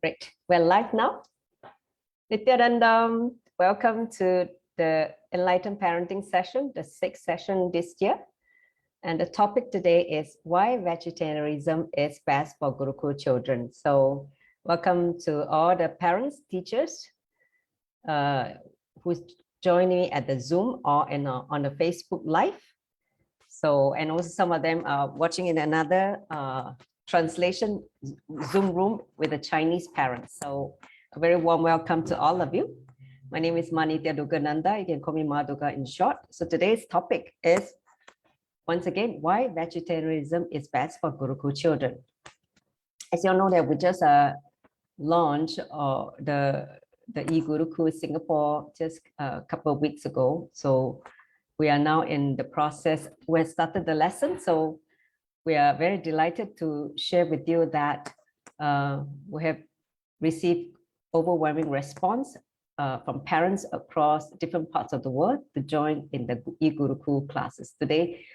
Great. We're live now. Nityanandam, welcome to the Enlightened Parenting session, the 6th session this year. And the topic today is why vegetarianism is best for Gurukul children. So welcome to all the parents, teachers who's joining me at the Zoom or on the Facebook Live. So, and also some of them are watching in another translation Zoom room with the Chinese parents. So a very warm welcome to all of you. My name is Manitya Dugananda. You can call me Maduga in short. So today's topic is, once again, why vegetarianism is best for Gurukul children. As you all know that we just launched the e-Gurukul Singapore just a couple of weeks ago. So we are now in the process. We have started the lesson. So we are very delighted to share with you that we have received overwhelming response from parents across different parts of the world to join in the e-Gurukul classes. Today,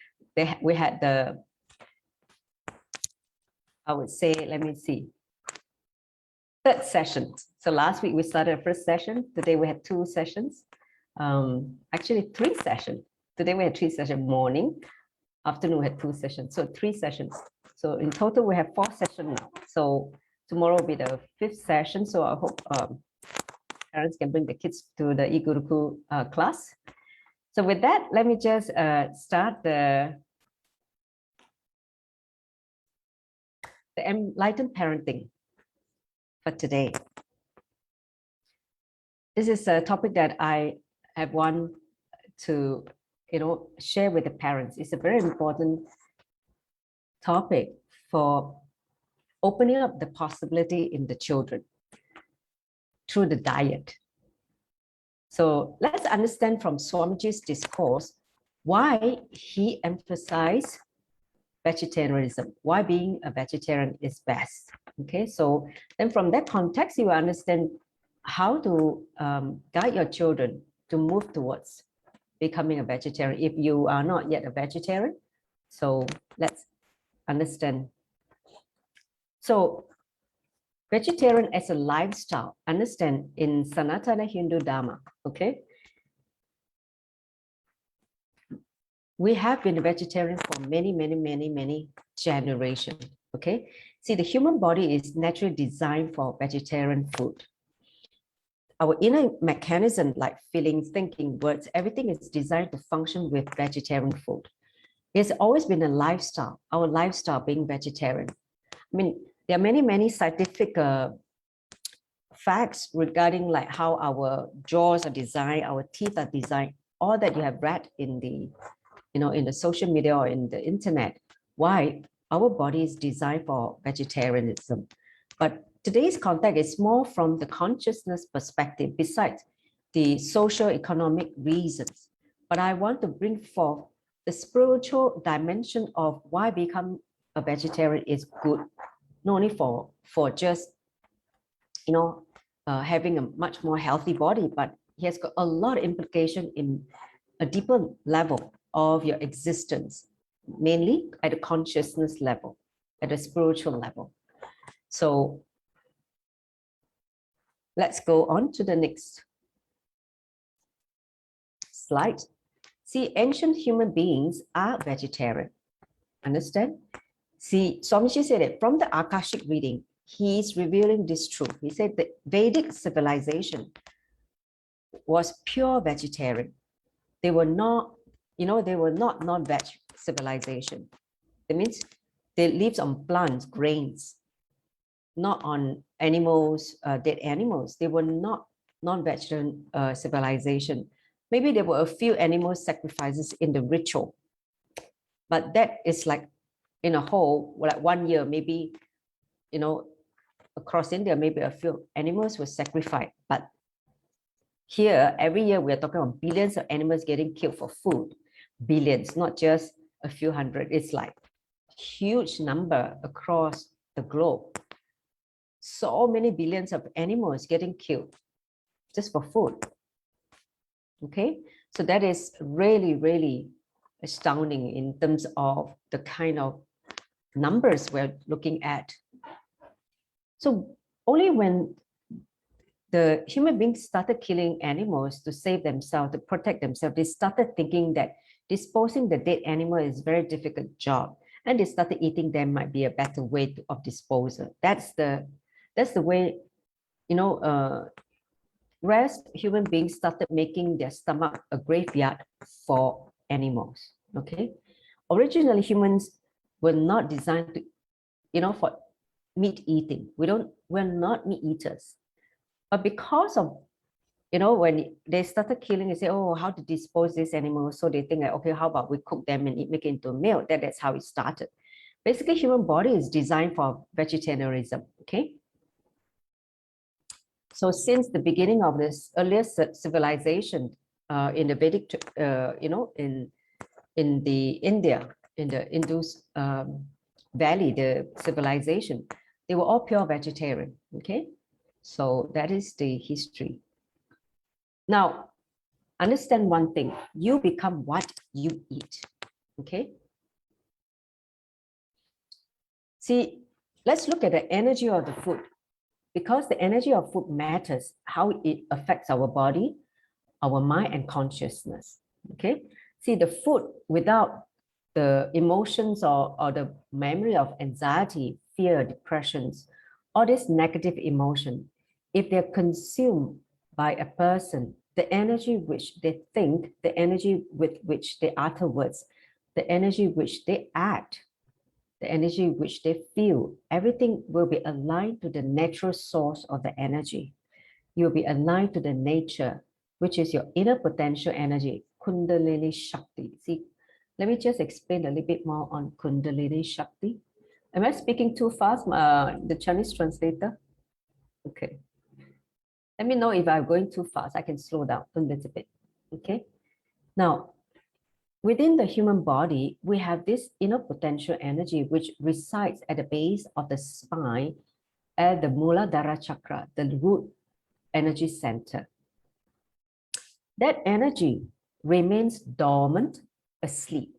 we had the, I would say, let me see, third session. So last week we started the first session. Today we had 2 sessions. Actually 3 sessions. Today we had 3 sessions, morning, afternoon we had 2 sessions, so 3 sessions. So in total we have 4 sessions now. So tomorrow will be the 5th session. So I hope parents can bring the kids to the e-Gurukul class. So with that, let me just start the Enlightened Parenting for today. This is a topic that I have wanted to share with the parents. It's a very important topic for opening up the possibility in the children through the diet. So let's understand from Swamiji's discourse why he emphasized vegetarianism, why being a vegetarian is best. Okay, so then from that context, you will understand how to guide your children to move towards becoming a vegetarian if you are not yet a vegetarian. So let's understand. So vegetarian as a lifestyle, understand in Sanatana Hindu Dharma, okay? We have been a vegetarian for many generations, okay? See, the human body is naturally designed for vegetarian food. Our inner mechanism, like feelings, thinking, words, everything is designed to function with vegetarian food. It's always been a lifestyle, our lifestyle being vegetarian. I mean, there are many scientific facts regarding like how our jaws are designed, our teeth are designed, all that you have read in the, in the social media or in the internet, why our body is designed for vegetarianism. But today's context is more from the consciousness perspective, besides the social economic reasons. But I want to bring forth the spiritual dimension of why become a vegetarian is good, not only for just, having a much more healthy body, but it has got a lot of implication in a deeper level of your existence, mainly at a consciousness level, at a spiritual level. So let's go on to the next slide. See, ancient human beings are vegetarian. Understand? See, Swamiji said it from the Akashic reading. He's revealing this truth. He said the Vedic civilization was pure vegetarian. They were not, they were not non-veg civilization. That means they lived on plants, grains, not on animals, dead animals. They were not non-vegetarian civilization. Maybe there were a few animal sacrifices in the ritual, but that is like in a whole, like 1 year, maybe, across India, maybe a few animals were sacrificed. But here, every year, we're talking about billions of animals getting killed for food. Billions, not just a few hundred. It's like huge number across the globe. So many billions of animals getting killed just for food. Okay, so that is really astounding in terms of the kind of numbers we're looking at. So only when the human beings started killing animals to save themselves, to protect themselves, they started thinking that disposing the dead animal is a very difficult job. And they started eating them might be a better way of disposal. That's the way, rest human beings started making their stomach a graveyard for animals. Okay. Originally, humans were not designed to, for meat eating. We're not meat eaters. But because of, when they started killing, they say, oh, how to dispose these animals? So they think that, okay, how about we cook them and make it into a meal? That's how it started. Basically, human body is designed for vegetarianism, okay? So since the beginning of this earliest civilization in the Vedic, in the India, in the Indus Valley, the civilization, they were all pure vegetarian, okay? So that is the history. Now, understand one thing, you become what you eat, okay? See, let's look at the energy of the food, because the energy of food matters how it affects our body, our mind, and consciousness, okay? See, the food without the emotions or the memory of anxiety, fear, depressions, all this negative emotion, if they're consumed by a person, the energy which they think, the energy with which they utter words, the energy which they act, the energy which they feel, everything will be aligned to the natural source of the energy. You'll be aligned to the nature, which is your inner potential energy, Kundalini Shakti. See, let me just explain a little bit more on Kundalini Shakti. Am I speaking too fast, the Chinese translator? Okay. Let me know if I'm going too fast. I can slow down a little bit, okay? Now, within the human body, we have this inner potential energy which resides at the base of the spine at the Muladhara Chakra, the root energy center. That energy remains dormant, asleep,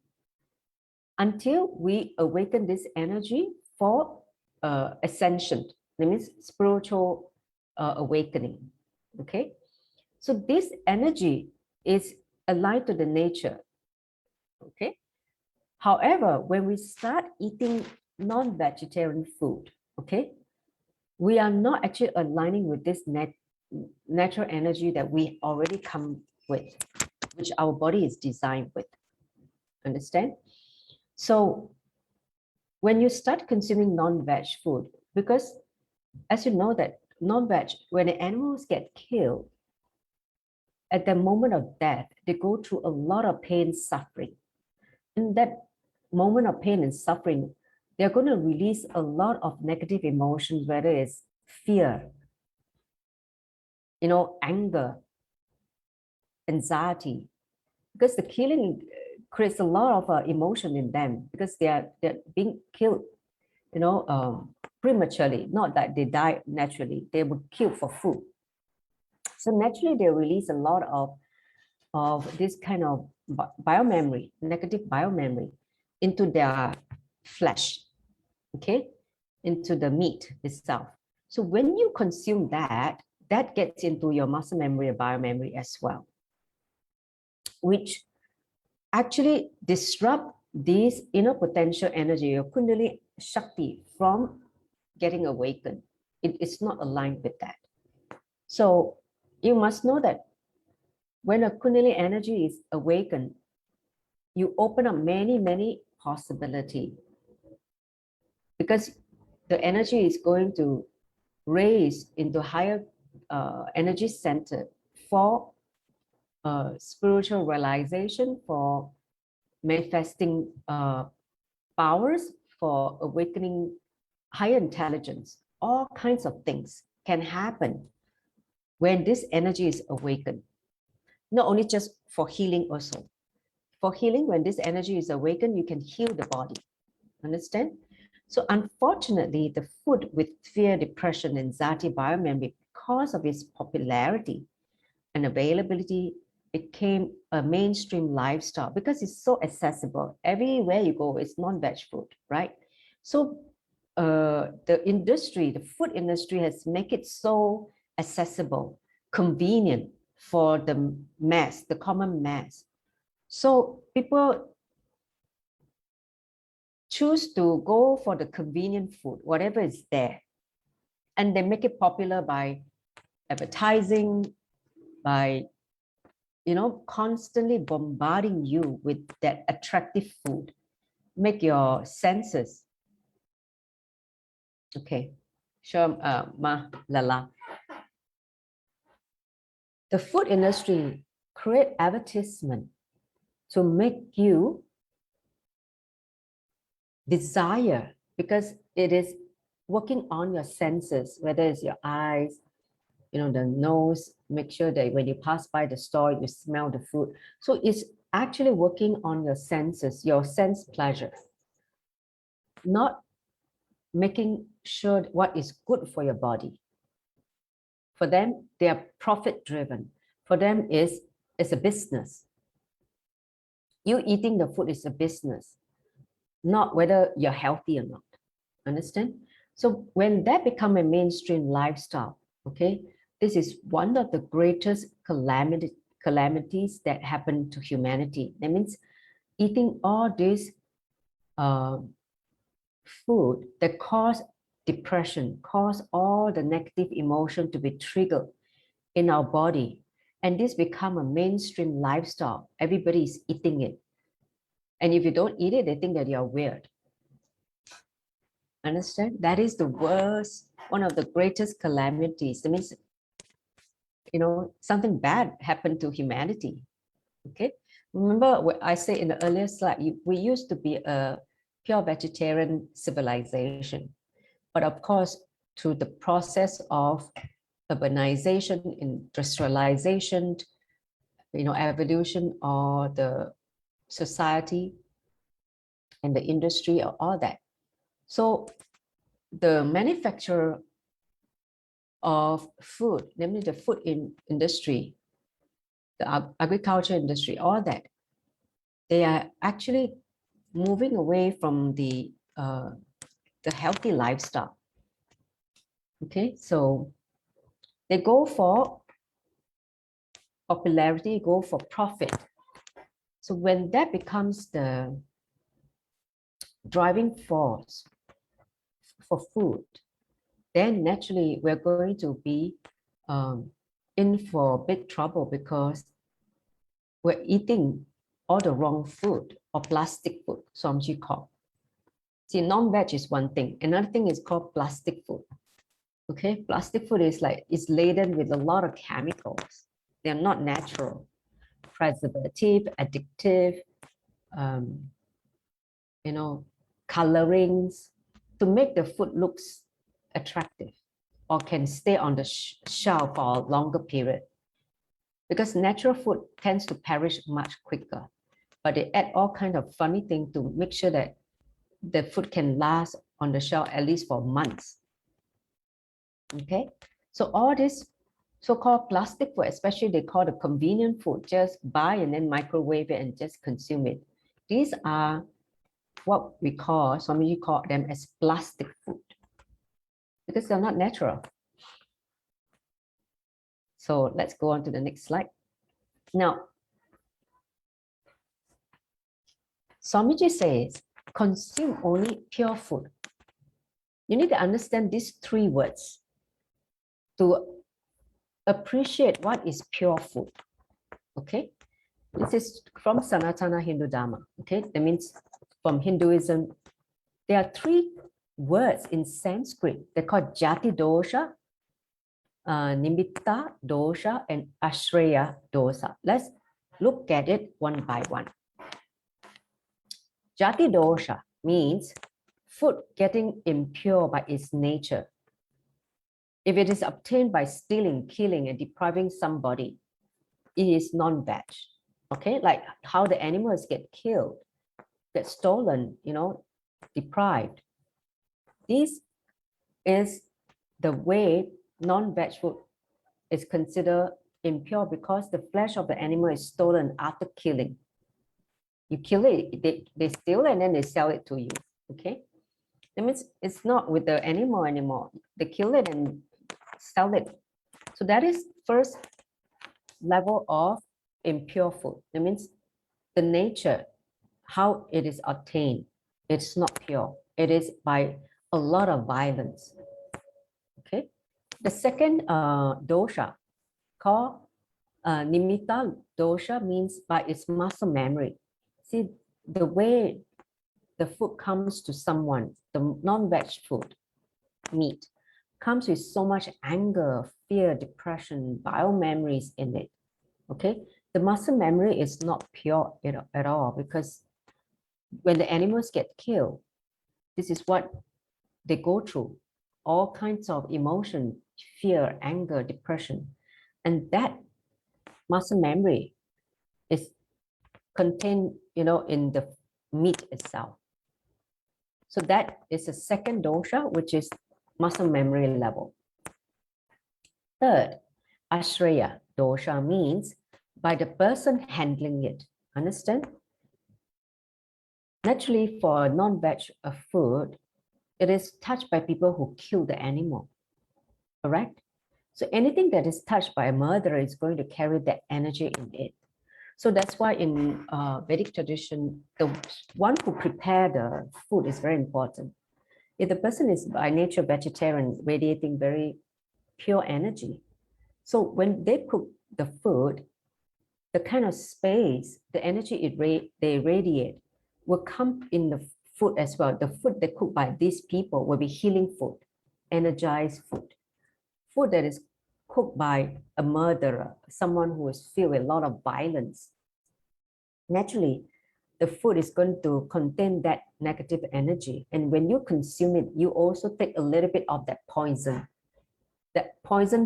until we awaken this energy for ascension. That means spiritual awakening. Okay, so this energy is aligned to the nature. Okay, however, when we start eating non-vegetarian food, okay, we are not actually aligning with this natural energy that we already come with, which our body is designed with. Understand? So when you start consuming non-veg food, because as you know that non-veg, when the animals get killed, at the moment of death, they go through a lot of pain, suffering. In that moment of pain and suffering, they're going to release a lot of negative emotions, whether it's fear, anger, anxiety, because the killing creates a lot of emotion in them, because they're being killed, prematurely. Not that they die naturally; they were killed for food. So naturally, they release a lot of this kind of biomemory, negative biomemory, into their flesh, okay, into the meat itself. So when you consume that, that gets into your muscle memory or biomemory as well, which actually disrupt this inner potential energy, your Kundalini Shakti, from getting awakened. It is not aligned with that. So you must know that when a Kundalini energy is awakened, you open up many possibilities, because the energy is going to raise into higher energy center for spiritual realization, for manifesting powers, for awakening higher intelligence. All kinds of things can happen when this energy is awakened. Not only just for healing also. For healing, when this energy is awakened, you can heal the body. Understand? So unfortunately, the food with fear, depression, anxiety, biomemory, because of its popularity and availability, became a mainstream lifestyle because it's so accessible. Everywhere you go, it's non-veg food, right? So the food industry has make it so accessible, convenient for the mass, the common mass. So people choose to go for the convenient food, whatever is there. And they make it popular by advertising, by, constantly bombarding you with that attractive food. Make your senses. Okay, sure, Lala. The food industry create advertisement to make you desire, because it is working on your senses, whether it's your eyes, the nose, make sure that when you pass by the store, you smell the food. So it's actually working on your senses, your sense pleasure, not making sure what is good for your body. For them, they are profit driven. For them, it's a business. You eating the food is a business, not whether you're healthy or not. Understand? So when that become a mainstream lifestyle, okay, this is one of the greatest calamities that happen to humanity. That means eating all this food that cause depression, cause all the negative emotion to be triggered in our body. And this become a mainstream lifestyle. Everybody is eating it. And if you don't eat it, they think that you're weird. Understand? That is the worst, one of the greatest calamities. That means, something bad happened to humanity. Okay. Remember what I said in the earlier slide, we used to be a pure vegetarian civilization. But of course, through the process of urbanization, industrialization, evolution of the society and the industry, all that. So the manufacturer of food, namely the food industry, the agriculture industry, all that, they are actually moving away from the healthy lifestyle. Okay, so they go for popularity, go for profit. So when that becomes the driving force for food, then naturally we're going to be in for big trouble, because we're eating all the wrong food or plastic food, Somji call. See, non-veg is one thing. Another thing is called plastic food. Okay, plastic food is it's laden with a lot of chemicals. They're not natural, preservative, addictive, colorings to make the food looks attractive or can stay on the shelf for a longer period. Because natural food tends to perish much quicker, but they add all kind of funny things to make sure that the food can last on the shelf at least for months. Okay, so all this so-called plastic food, especially they call the convenient food, just buy and then microwave it and just consume it. These are what we call, some of you call them as plastic food, because they're not natural. So let's go on to the next slide. Now, Swamiji says, consume only pure food. You need to understand these three words to appreciate what is pure food. Okay, this is from Sanatana Hindu Dharma. Okay, that means from Hinduism. There are three words in Sanskrit. They're called Jati dosha, Nimitta dosha, and Ashraya dosha. Let's look at it one by one. Jati dosha means food getting impure by its nature. If it is obtained by stealing, killing, and depriving somebody, it is non-veg. Okay, like how the animals get killed, get stolen, deprived. This is the way non-veg food is considered impure, because the flesh of the animal is stolen after killing. You kill it, they steal it, and then they sell it to you. Okay, That means it's not with the animal anymore. They kill it and sell it. So that is first level of impure food. That means the nature, how it is obtained, it's not pure. It is by a lot of violence. Okay. The second dosha called nimitta dosha means by its muscle memory. See, the way the food comes to someone, the non-veg food, meat, comes with so much anger, fear, depression, bio memories in it. Okay, the muscle memory is not pure at all, because when the animals get killed, this is what they go through, all kinds of emotion, fear, anger, depression, and that muscle memory is contained, in the meat itself. So that is a second dosha, which is muscle memory level. Third, ashraya dosha means by the person handling it. Understand? Naturally, for non-veg food, it is touched by people who kill the animal. Correct? So anything that is touched by a murderer is going to carry that energy in it. So that's why in Vedic tradition, the one who prepared the food is very important. If the person is by nature vegetarian, radiating very pure energy, so when they cook the food, the kind of space, the energy they radiate will come in the food as well. The food they cook by these people will be healing food, energized food. Food that is cooked by a murderer, someone who is filled with a lot of violence, naturally, the food is going to contain that negative energy. And when you consume it, you also take a little bit of that poison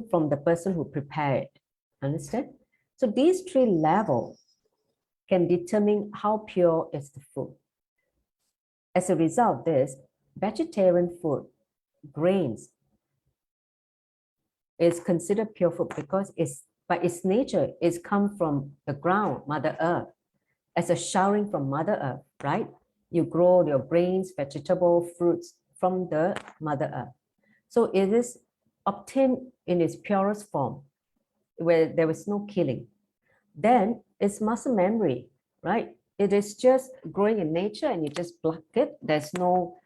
from the person who prepared it. Understand? So these three levels can determine how pure is the food. As a result of this, vegetarian food, grains, is considered pure food because by its nature, it's come from the ground, Mother Earth, as a showering from Mother Earth, right? You grow your grains, vegetable, fruits from the Mother Earth. So it is obtained in its purest form, where there is no killing. Then it's muscle memory, right? It is just growing in nature and you just pluck it. There's no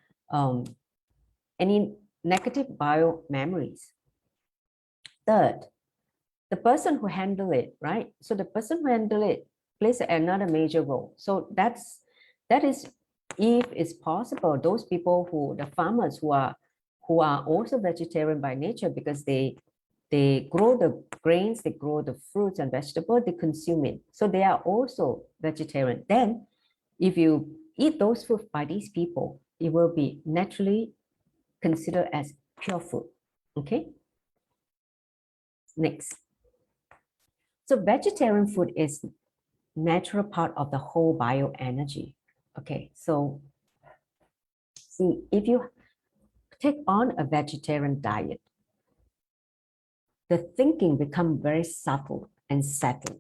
any negative bio memories. Third, the person who handle it, right? So the person who handle it plays another major role. So that is, if it's possible, those people the farmers who are also vegetarian by nature, because they grow the grains, they grow the fruits and vegetables, they consume it. So they are also vegetarian. Then if you eat those food by these people, it will be naturally considered as pure food. Okay. Next. So vegetarian food is natural part of the whole bioenergy. Okay, so see, if you take on a vegetarian diet, the thinking becomes very subtle and settled.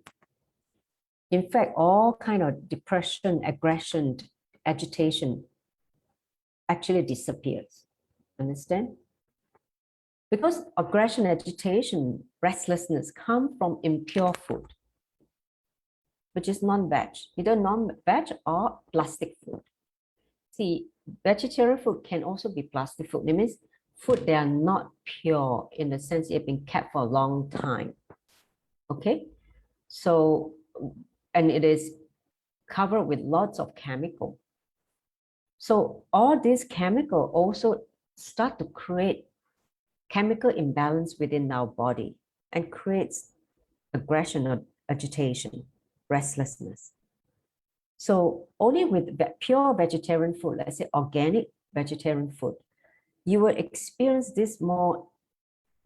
In fact, all kind of depression, aggression, agitation actually disappears. Understand? Because aggression, agitation, restlessness come from impure food, which is non-veg, either non-veg or plastic food. See, vegetarian food can also be plastic food. It means food that are not pure in the sense it have been kept for a long time. Okay, so, and it is covered with lots of chemical. So all these chemical also start to create chemical imbalance within our body and creates aggression or agitation, restlessness. So only with pure vegetarian food, let's say organic vegetarian food, you will experience this more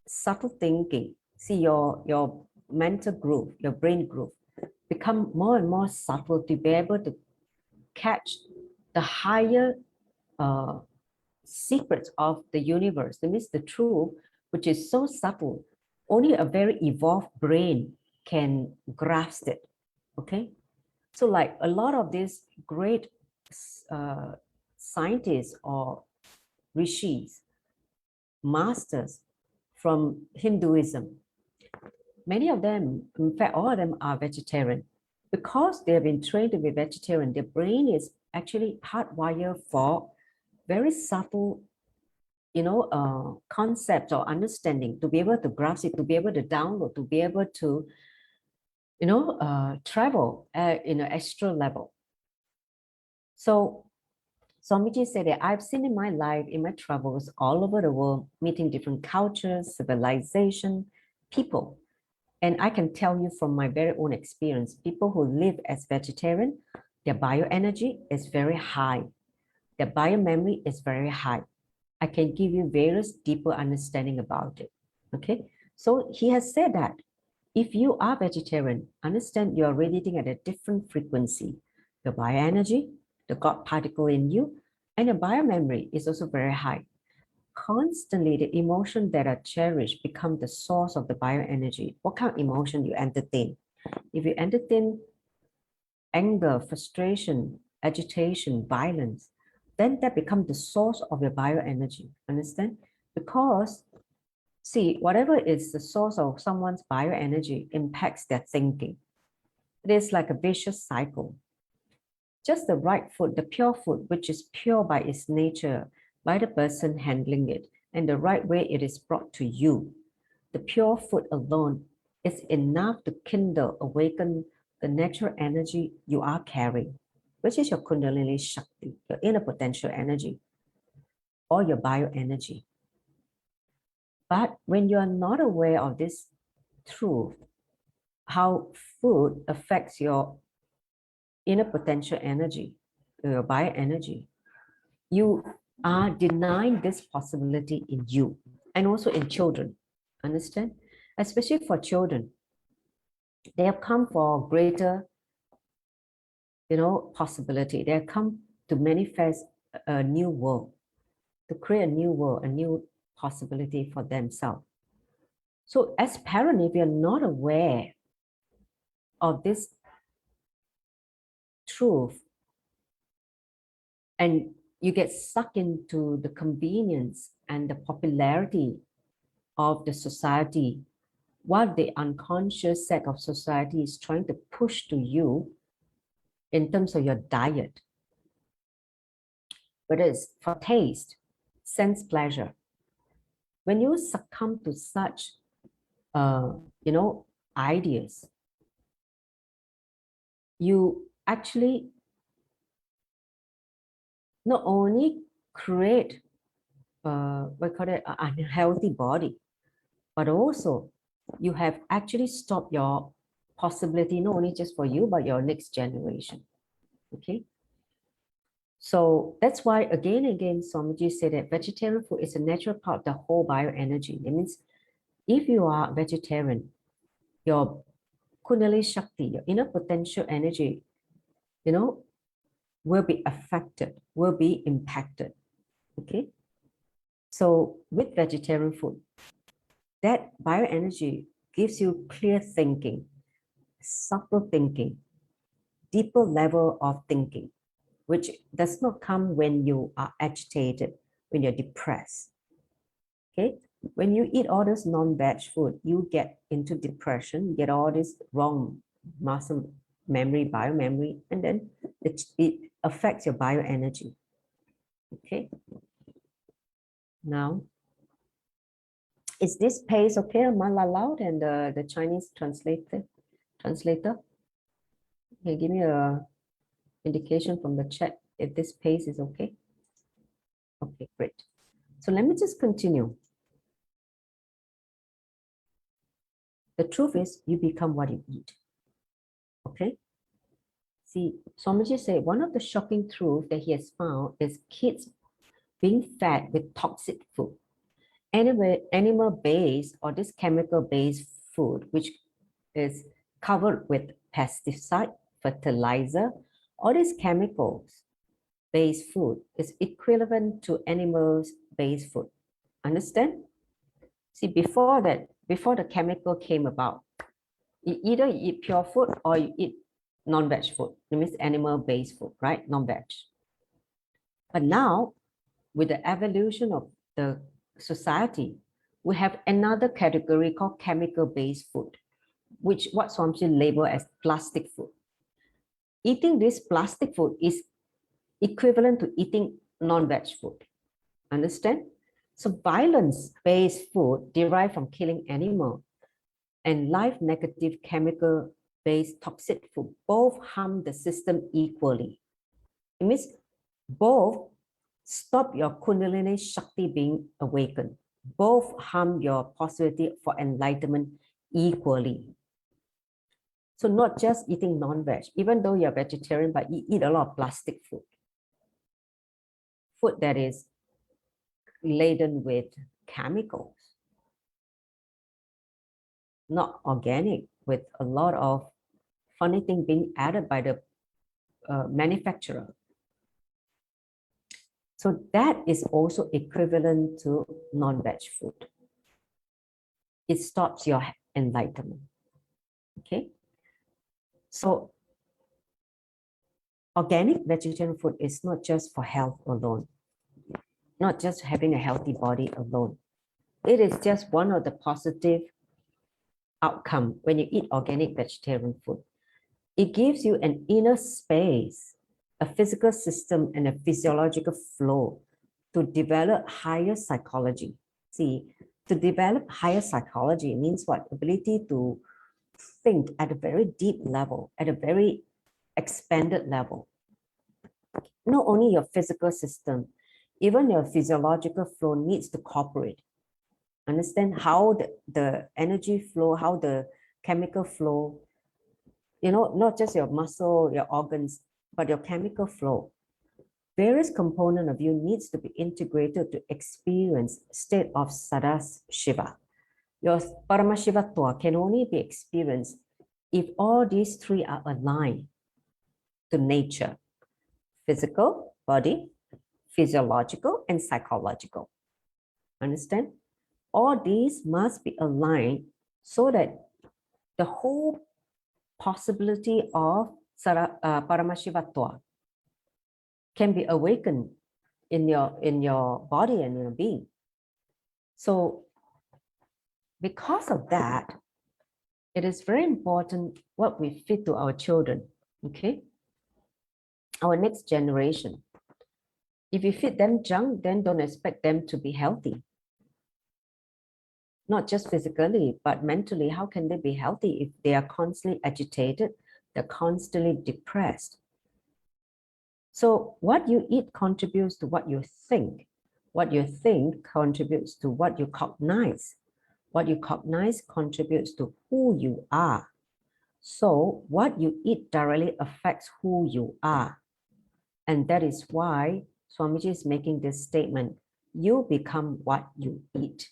subtle thinking. See, your mental groove, your brain groove become more and more subtle to be able to catch the higher secrets of the universe. That means the truth, which is so subtle, only a very evolved brain can grasp it. Okay, so like a lot of these great scientists or rishis, masters from Hinduism. Many of them, in fact, all of them are vegetarian. Because they have been trained to be vegetarian, their brain is actually hardwired for very subtle, concept or understanding, to be able to grasp it, to be able to download, to be able to, travel in an extra level. So Swamiji said that I've seen in my life, in my travels all over the world, meeting different cultures, civilization, people. And I can tell you from my very own experience, people who live as vegetarian, their bioenergy is very high. Their biomemory is very high. I can give you various deeper understanding about it. Okay. So he has said that if you are vegetarian, understand you are radiating at a different frequency. Your bioenergy, the God particle in you, and your biomemory is also very high. Constantly, the emotion that are cherished become the source of the bioenergy. What kind of emotion you entertain? If you entertain anger, frustration, agitation, violence, then that becomes the source of your bioenergy. Understand? Because, see, whatever is the source of someone's bioenergy impacts their thinking. It is like a vicious cycle. Just the right food, the pure food, which is pure by its nature, by the person handling it, and the right way it is brought to you. The pure food alone is enough to kindle, awaken the natural energy you are carrying, which is your Kundalini Shakti, your inner potential energy, or your bioenergy. But when you are not aware of this truth, how food affects your inner potential energy, your bioenergy, you are denying this possibility in you and also in children. Understand? Especially for children, they have come for greater, possibility. They have come to manifest a new world, to create a new world, a new possibility for themselves. So as parents, if you're not aware of this truth and you get sucked into the convenience and the popularity of the society, what the unconscious set of society is trying to push to you in terms of your diet, whether it's for taste, sense pleasure. When you succumb to such, ideas, you actually not only create, we call it an unhealthy body, but also you have actually stopped your possibility, not only just for you, but your next generation. Okay. So that's why again and again, Swamiji said that vegetarian food is a natural part of the whole bioenergy. That means if you are vegetarian, your Kundalini Shakti, your inner potential energy, will be affected, will be impacted. Okay. So with vegetarian food, that bioenergy gives you clear thinking, subtle thinking, deeper level of thinking, which does not come when you are agitated, when you're depressed. Okay, when you eat all this non-veg food, you get into depression, you get all this wrong muscle memory, biomemory, and then it affects your bioenergy. Okay. Now, is this pace okay, Malalaud and the Chinese translator? Okay, give me a indication from the chat if this pace is okay. Okay, great. So let me just continue. The truth is you become what you eat. Okay. See, Swamiji said one of the shocking truths that he has found is kids being fed with toxic food. Animal-based or this chemical-based food, which is covered with pesticide, fertilizer, all these chemicals-based food is equivalent to animals-based food. Understand? See, before that, before the chemical came about, either you eat pure food or you eat non-veg food. It means animal-based food, right? Non-veg. But now, with the evolution of the society, we have another category called chemical-based food, which what Swamiji label as plastic food. Eating this plastic food is equivalent to eating non-veg food. Understand? So violence-based food derived from killing animal and life negative chemical-based toxic food both harm the system equally. It means both stop your Kundalini Shakti being awakened. Both harm your possibility for enlightenment equally. So not just eating non-veg, even though you're vegetarian, but you eat a lot of plastic food. Food that is laden with chemicals, not organic, with a lot of funny thing being added by the manufacturer. So that is also equivalent to non-veg food. It stops your enlightenment. Okay. So organic vegetarian food is not just for health alone, not just having a healthy body alone. It is just one of the positive outcome when you eat organic vegetarian food. It gives you an inner space, a physical system, and a physiological flow to develop higher psychology. See, to develop higher psychology means what? Ability to think at a very deep level, at a very expanded level. Not only your physical system, even your physiological flow needs to cooperate. Understand how the energy flow, how the chemical flow, not just your muscle, your organs, but your chemical flow. Various component of you needs to be integrated to experience state of Sadashiva. Your Paramashivatva can only be experienced if all these three are aligned to nature: physical, body, physiological, and psychological. Understand? All these must be aligned so that the whole possibility of Paramashivatva can be awakened in your body and your being. So because of that, it is very important what we feed to our children, okay? Our next generation. If you feed them junk, then don't expect them to be healthy. Not just physically, but mentally. How can they be healthy if they are constantly agitated, they're constantly depressed? So what you eat contributes to what you think. What you think contributes to what you cognize. What you cognize contributes to who you are. So what you eat directly affects who you are. And that is why Swamiji is making this statement: you become what you eat.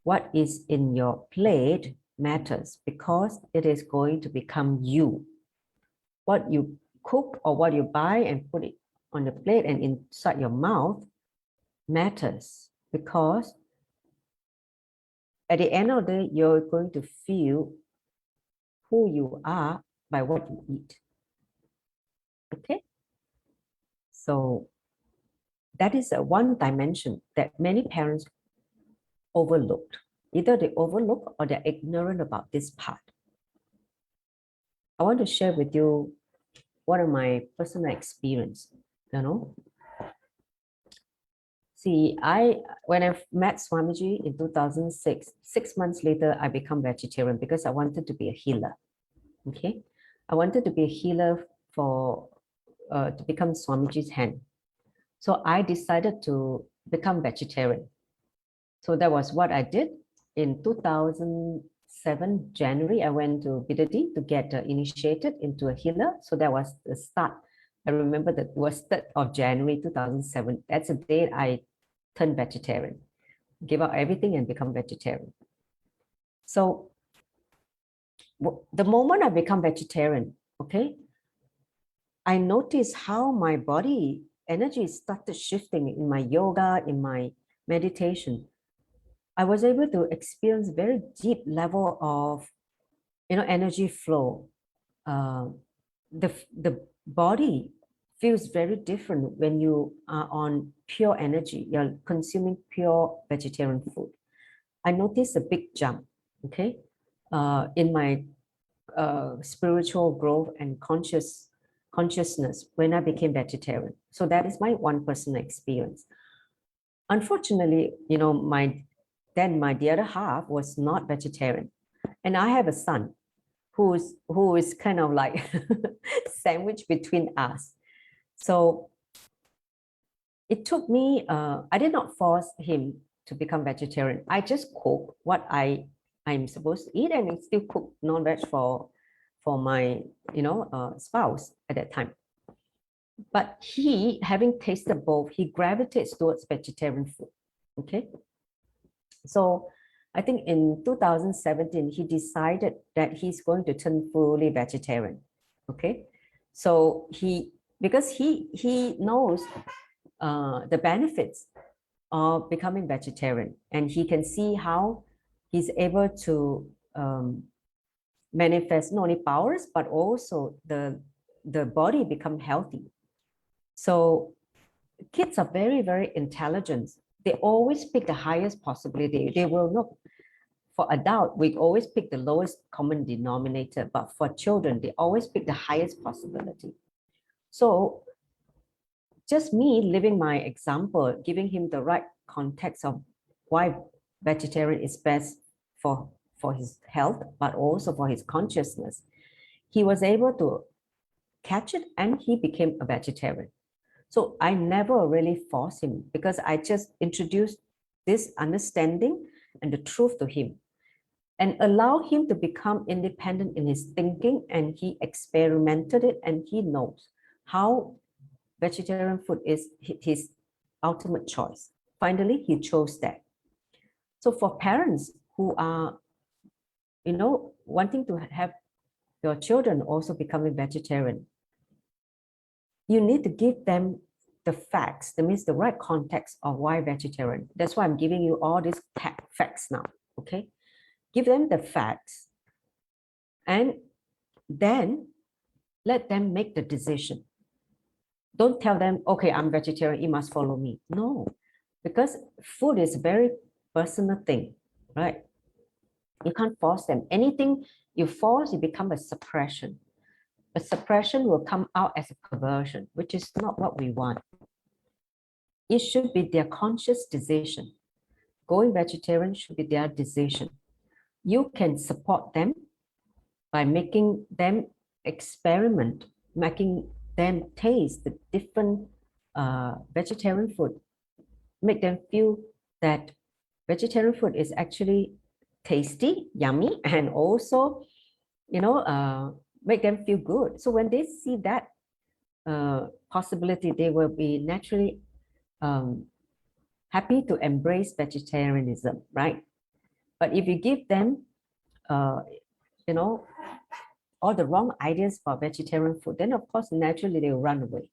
What is in your plate matters because it is going to become you. What you cook or what you buy and put it on the plate and inside your mouth matters because at the end of the day, you're going to feel who you are by what you eat. Okay? So that is a one dimension that many parents overlooked. Either they overlook or they're ignorant about this part. I want to share with you one of my personal experience, See, when I met Swamiji in 2006, 6 months later, I became vegetarian because I wanted to be a healer. Okay, I wanted to be a healer to become Swamiji's hand. So I decided to become vegetarian. So that was what I did. In 2007, January, I went to Bidadi to get initiated into a healer. So that was the start. I remember that it was 3rd of January 2007. That's the day I turned vegetarian, give up everything and become vegetarian. So the moment I become vegetarian, okay, I noticed how my body energy started shifting in my yoga, in my meditation. I was able to experience very deep level of, energy flow. The body feels very different when you are on pure energy. You're consuming pure vegetarian food. I noticed a big jump, okay, in my spiritual growth and consciousness when I became vegetarian. So that is my one personal experience. Unfortunately, the other half was not vegetarian, and I have a son who is kind of like sandwiched between us. So it took me. I did not force him to become vegetarian. I just cook what I'm supposed to eat, and I still cook non-veg for my spouse at that time. But he, having tasted both, he gravitates towards vegetarian food. Okay, so I think in 2017 he decided that he's going to turn fully vegetarian. Okay, so because he knows the benefits of becoming vegetarian, and he can see how he's able to manifest not only powers but also the body become healthy. So kids are very, very intelligent. They always pick the highest possibility. They will not. For adult, we always pick the lowest common denominator, but for children, they always pick the highest possibility. So just me living my example, giving him the right context of why vegetarian is best for his health, but also for his consciousness, he was able to catch it and he became a vegetarian. So I never really forced him, because I just introduced this understanding and the truth to him and allow him to become independent in his thinking, and he experimented it and he knows how vegetarian food is his ultimate choice. Finally, he chose that. So for parents who are, wanting to have your children also becoming vegetarian, you need to give them the facts, that means the right context of why vegetarian. That's why I'm giving you all these facts now, okay? Give them the facts and then let them make the decision. Don't tell them, okay, I'm vegetarian, you must follow me. No, because food is a very personal thing, right? You can't force them. Anything you force, it becomes a suppression. A suppression will come out as a perversion, which is not what we want. It should be their conscious decision. Going vegetarian should be their decision. You can support them by making them experiment, making them taste the different vegetarian food, make them feel that vegetarian food is actually tasty, yummy, and also, make them feel good. So when they see that possibility, they will be naturally happy to embrace vegetarianism, right? But if you give them, all the wrong ideas for vegetarian food, then of course, naturally they will run away.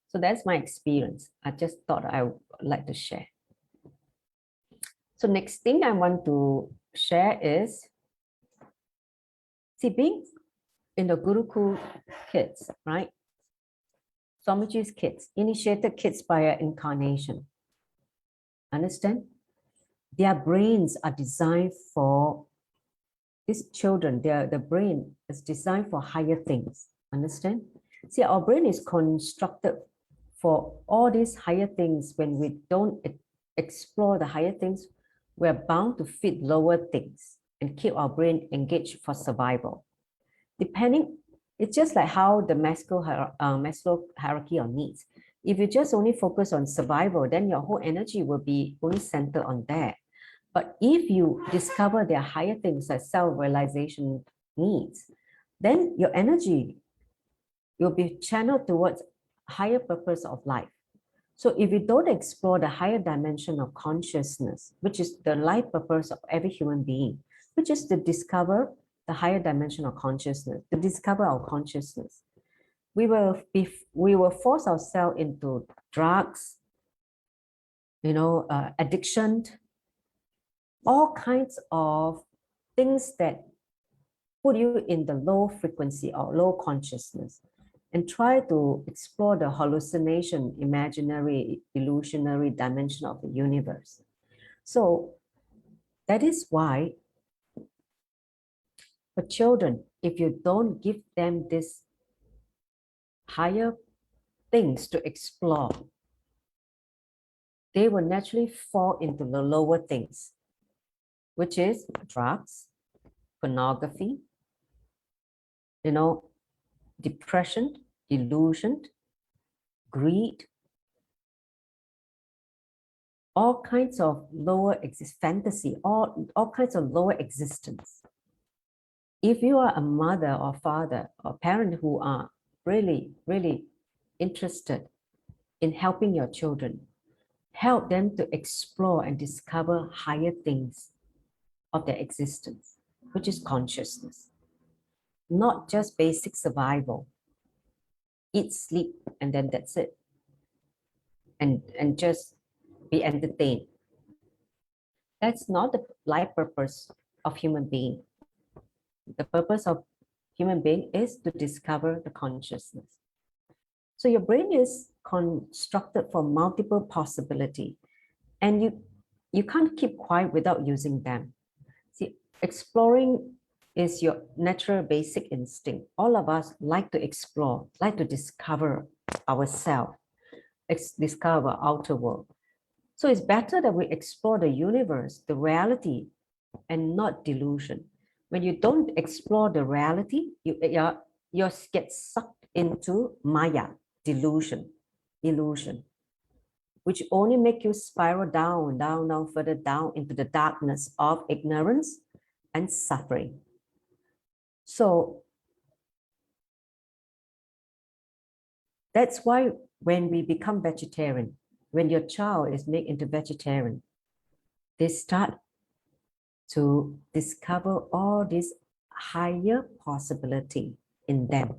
So that's my experience. I just thought I would like to share. So next thing I want to share is Sibbing in the Gurukul kids, right? Swamiji's kids, initiated kids by incarnation. Understand? Their brains are designed for these children. The brain is designed for higher things. Understand? See, our brain is constructed for all these higher things. When we don't explore the higher things, we're bound to fit lower things and keep our brain engaged for survival. It's just like how the Maslow hierarchy of needs. If you just only focus on survival, then your whole energy will be only centered on that. But if you discover there are higher things like self-realization needs, then your energy will be channeled towards higher purpose of life. So if you don't explore the higher dimension of consciousness, which is the life purpose of every human being, which is to discover the higher dimension of consciousness, to discover our consciousness, we will force ourselves into drugs, addiction, all kinds of things that put you in the low frequency or low consciousness. and try to explore the hallucination, imaginary, illusionary dimension of the universe. So that is why for children, if you don't give them this higher things to explore, they will naturally fall into the lower things, which is drugs, pornography, depression, delusion, greed, all kinds of lower fantasy, all kinds of lower existence. If you are a mother or father or parent who are really, really interested in helping your children, help them to explore and discover higher things of their existence, which is consciousness, not just basic survival. Eat, sleep, and then that's it. And just be entertained. That's not the life purpose of human being. The purpose of human being is to discover the consciousness. So your brain is constructed for multiple possibility, and you can't keep quiet without using them. See, exploring is your natural basic instinct. All of us like to explore, like to discover ourselves, discover our outer world. So it's better that we explore the universe, the reality, and not delusion. When you don't explore the reality, you get sucked into Maya, delusion, illusion, which only make you spiral down, down, down, further down into the darkness of ignorance and suffering. So that's why when we become vegetarian, when your child is made into vegetarian, they start to discover all this higher possibility in them,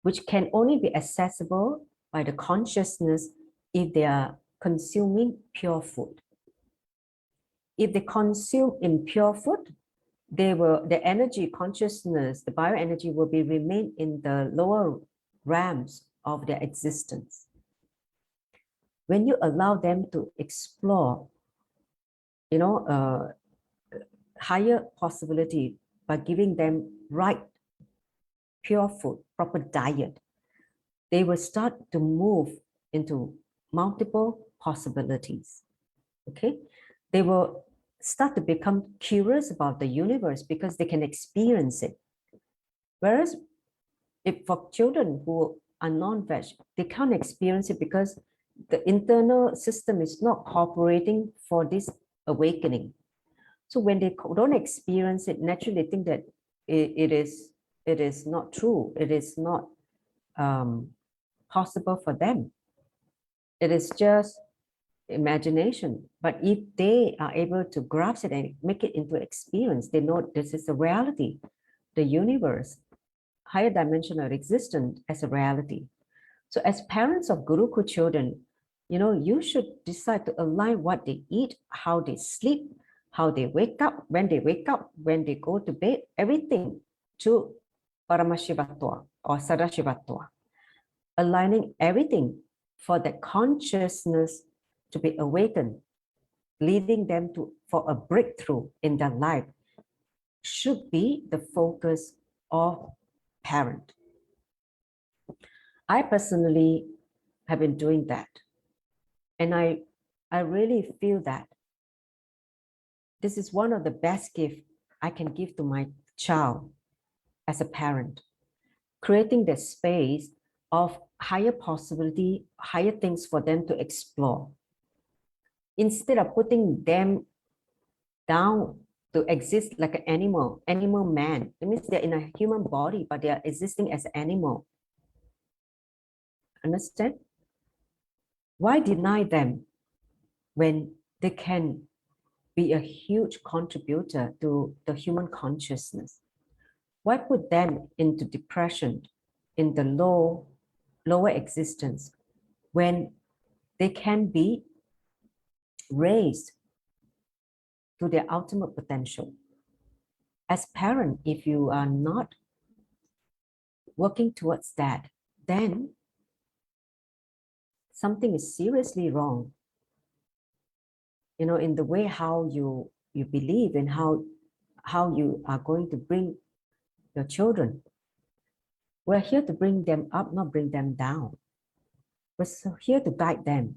which can only be accessible by the consciousness if they are consuming pure food. If they consume impure food, the energy consciousness, the bioenergy will be remain in the lower realms of their existence. When you allow them to explore, higher possibility by giving them right, pure food, proper diet, they will start to move into multiple possibilities. Okay, they will start to become curious about the universe because they can experience it. Whereas if for children who are non-veg, they can't experience it because the internal system is not cooperating for this awakening. So when they don't experience it, naturally they think that it is not true. It is not possible for them. It is just imagination. But if they are able to grasp it and make it into experience, they know this is a reality, the universe, higher dimensional existence as a reality. So as parents of Gurukul children, you should decide to align what they eat, how they sleep, how they wake up, when they go to bed, everything to Paramashivatva or Sadashivatva, aligning everything for that consciousness to be awakened, leading them for a breakthrough in their life, should be the focus of parent. I personally have been doing that. And I really feel that this is one of the best gifts I can give to my child as a parent, creating the space of higher possibility, higher things for them to explore. Instead of putting them down to exist like an animal man. It means they're in a human body, but they are existing as an animal. Understand? Why deny them when they can be a huge contributor to the human consciousness? Why put them into depression, in the lower existence, when they can be raised to their ultimate potential? As parent, if you are not working towards that, then something is seriously wrong, in the way how you believe and how you are going to bring your children. We're here to bring them up, not bring them down. We're here to guide them,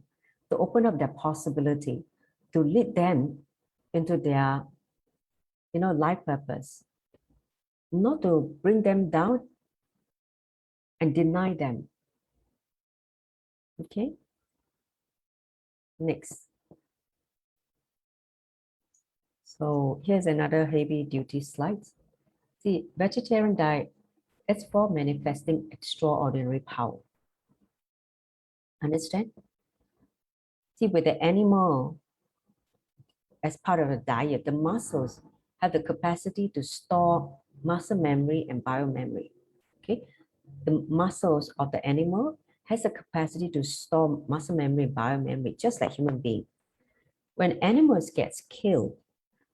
to open up their possibility, to lead them into their, life purpose, not to bring them down and deny them. Okay? Next. So here's another heavy duty slide. See, vegetarian diet is for manifesting extraordinary power. Understand? See, with the animal, as part of the diet, the muscles have the capacity to store muscle memory and biomemory. Okay? The muscles of the animal has the capacity to store muscle memory and biomemory, just like human beings. When animals get killed,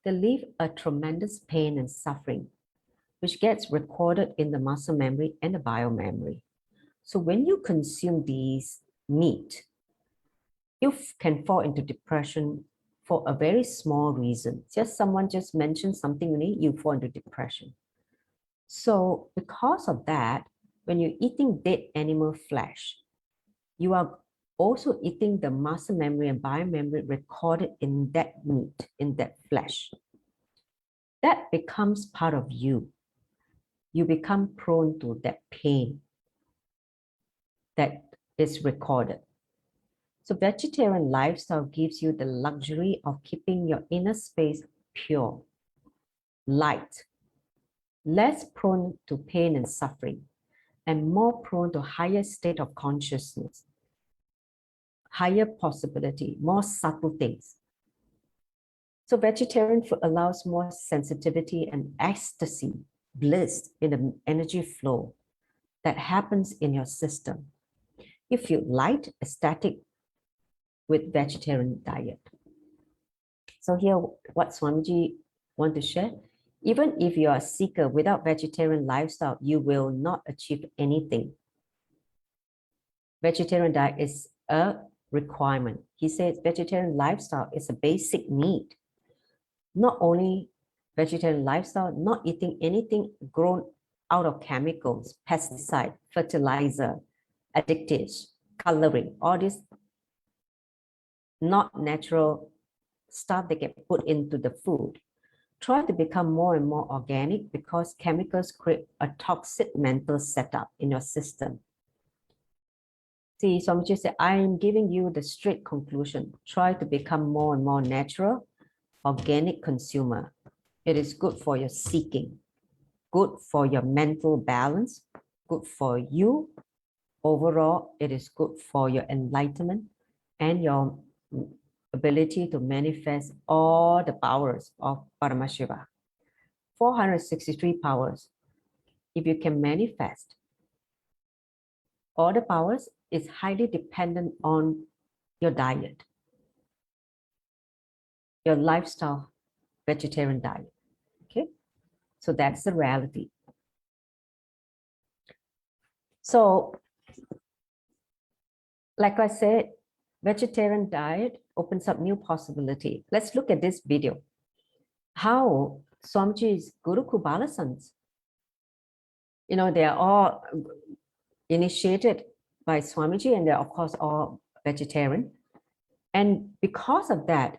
they leave a tremendous pain and suffering, which gets recorded in the muscle memory and the biomemory. So when you consume these meat, you can fall into depression for a very small reason. Someone just mentioned something, you fall into depression. So because of that, when you're eating dead animal flesh, you are also eating the muscle memory and biomemory recorded in that meat, in that flesh. That becomes part of you. You become prone to that pain that is recorded. So vegetarian lifestyle gives you the luxury of keeping your inner space pure, light, less prone to pain and suffering, and more prone to higher state of consciousness, higher possibility, more subtle things. So vegetarian food allows more sensitivity and ecstasy, bliss in the energy flow that happens in your system. You feel light, ecstatic with vegetarian diet. So here, what Swamiji want to share, even if you are a seeker without vegetarian lifestyle, you will not achieve anything. Vegetarian diet is a requirement. He says vegetarian lifestyle is a basic need. Not only vegetarian lifestyle, not eating anything grown out of chemicals, pesticide, fertilizer, additives, coloring, all this not natural stuff that get put into the food. Try to become more and more organic because chemicals create a toxic mental setup in your system. See, Swamiji said, I am giving you the straight conclusion. Try to become more and more natural, organic consumer. It is good for your seeking, good for your mental balance, good for you. Overall, it is good for your enlightenment and your ability to manifest all the powers of Paramashiva. 463 powers. If you can manifest all the powers, is highly dependent on your diet, your lifestyle, vegetarian diet. Okay, so that's the reality. So, like I said, vegetarian diet opens up new possibility. Let's look at this video. How Swamiji's Gurukul Balasans, they are all initiated by Swamiji, and they're of course all vegetarian. And because of that,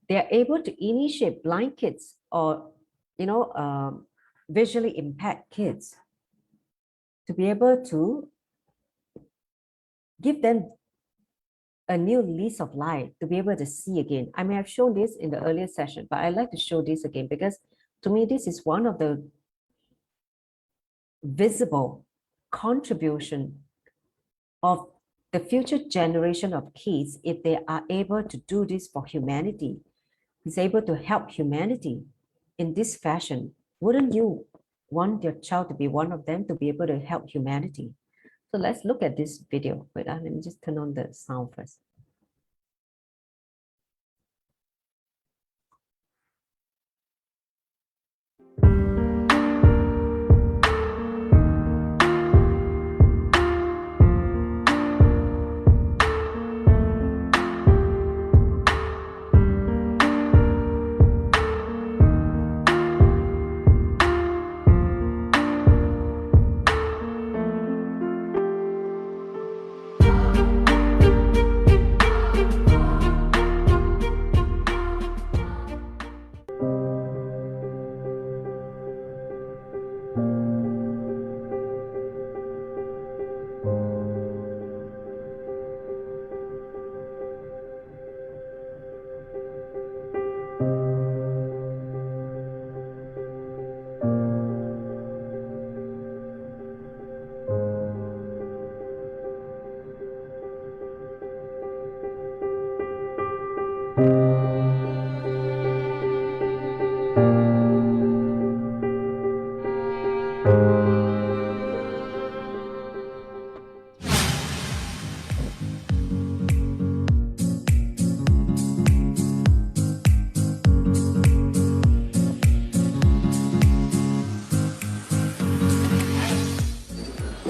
they're able to initiate blind kids or, visually impaired kids to be able to give them a new lease of life, to be able to see again. I may have shown this in the earlier session, but I'd like to show this again because to me, this is one of the visible contribution of the future generation of kids if they are able to do this for humanity, is able to help humanity in this fashion. Wouldn't you want your child to be one of them, to be able to help humanity? So let's look at this video. Wait, let me just turn on the sound first.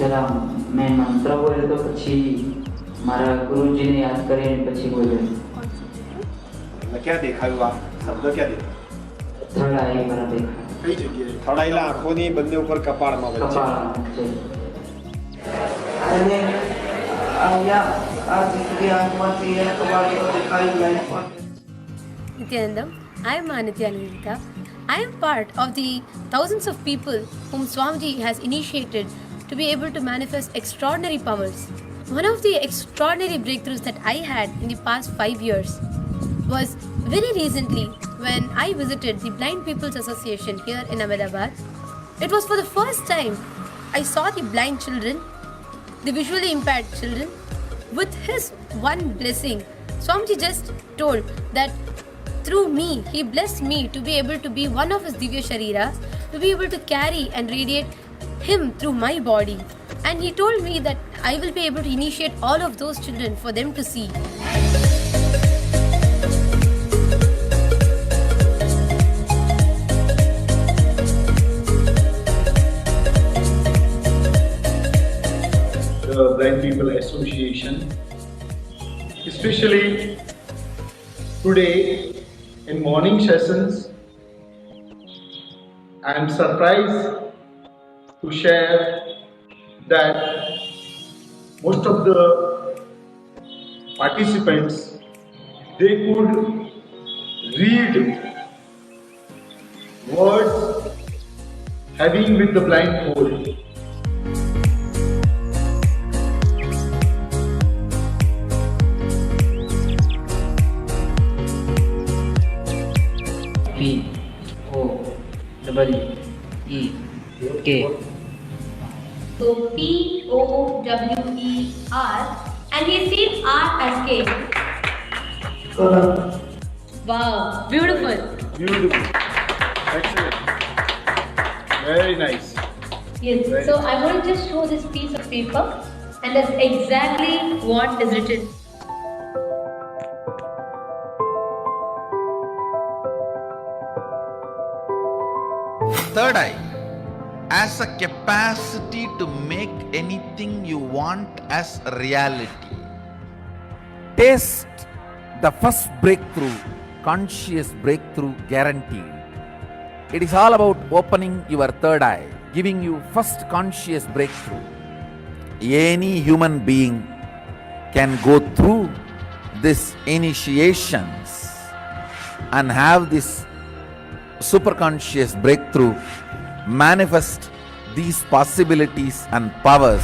जरा मैं मंत्र बोले तो पछी मारा गुरुजी ने याद करे पछी बोले क्या देखा हुआ शब्द क्या देखा थोड़ा ही मारा देखा કઈ જગ્યાએ થડાયેલા આંખોની બંને ઉપર કપાળમાં વચ્ચે અને અહીંયા આ દીકરી આંખમાંથી એ કપાળ તો દેખાઈ જાય Nityanandam, I am Nityanandita. I am part of the thousands of people whom Swamiji has initiated to be able to manifest extraordinary powers. One of the extraordinary breakthroughs that I had in the past 5 years was very recently when I visited the Blind People's Association here in Ahmedabad. It was for the first time I saw the blind children, the visually impaired children. With his one blessing, Swamiji just told that through me, he blessed me to be able to be one of his Divya Shariras, to be able to carry and radiate him through my body. And he told me that I will be able to initiate all of those children for them to see. The Blind People Association, especially today in morning sessions, I am surprised to share that most of the participants, they could read words having with the blindfold. P-O-W-E-K. So P-O-W-E-R, and he sees R as K. Wow, beautiful. Beautiful. Excellent. Very nice. Yes, Very so nice. I want to just show this piece of paper, and that's exactly what is written. Third eye as a capacity to make anything you want as a reality. Taste the first breakthrough, conscious breakthrough guaranteed. It is all about opening your third eye, giving you first conscious breakthrough. Any human being can go through these initiations and have this superconscious breakthrough, manifest these possibilities and powers.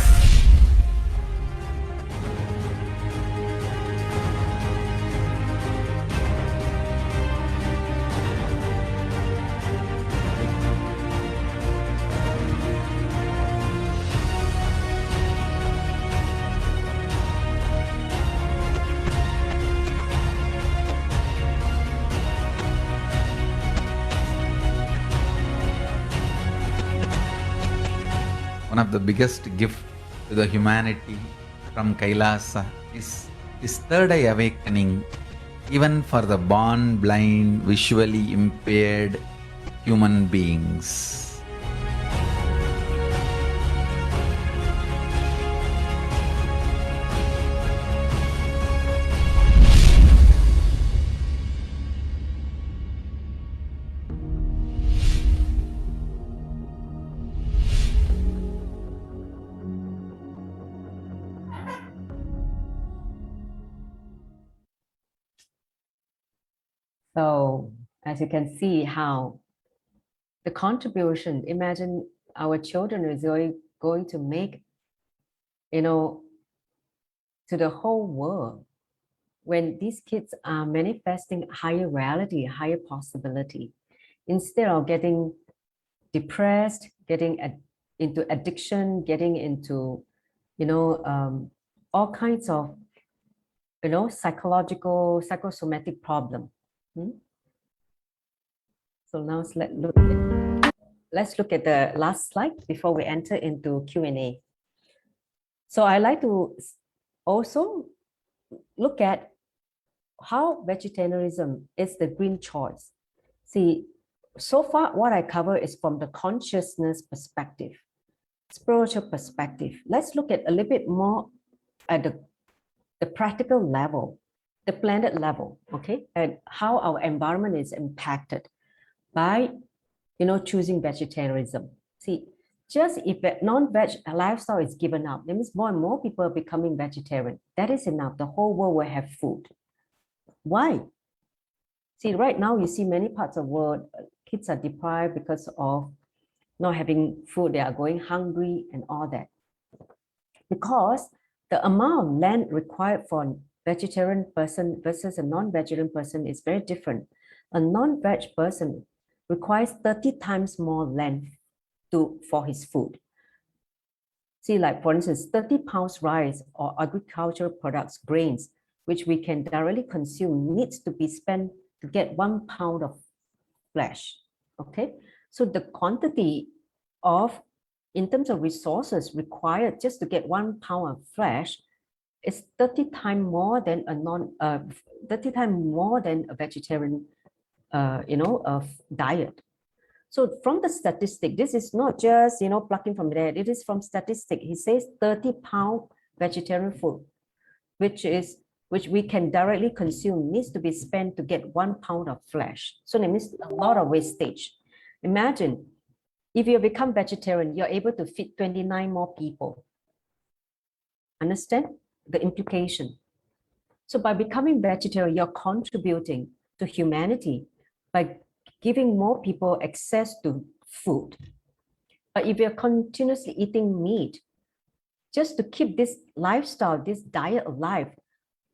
One of the biggest gift to the humanity from Kailasa is this third eye awakening, even for the born blind, visually impaired human beings. So as you can see how the contribution, imagine our children is going to make, to the whole world, when these kids are manifesting higher reality, higher possibility, instead of getting depressed, getting into addiction, getting into, all kinds of, psychological, psychosomatic problem. So now let's look at the last slide before we enter into Q&A. So I like to also look at how vegetarianism is the green choice. See, so far what I cover is from the consciousness perspective, spiritual perspective. Let's look at a little bit more at the practical level, the planet level, okay, and how our environment is impacted by, choosing vegetarianism. See, just if a non-veg lifestyle is given up, that means more and more people are becoming vegetarian. That is enough. The whole world will have food. Why? See, right now you see many parts of the world, kids are deprived because of not having food. They are going hungry and all that. Because the amount of land required for a vegetarian person versus a non-vegetarian person is very different. A non-veg person requires 30 times more land for his food. See, like for instance, 30 pounds rice or agricultural products, grains, which we can directly consume, needs to be spent to get 1 pound of flesh. Okay, so the quantity of, in terms of resources required just to get 1 pound of flesh is 30 times more than a vegetarian diet. So from the statistic, this is not just, plucking from there, it is from statistic. He says 30-pound vegetarian food, which we can directly consume, needs to be spent to get 1 pound of flesh. So that means a lot of wastage. Imagine if you become vegetarian, you're able to feed 29 more people. Understand the implication? So by becoming vegetarian, you're contributing to humanity by giving more people access to food. But if you're continuously eating meat, just to keep this lifestyle, this diet alive,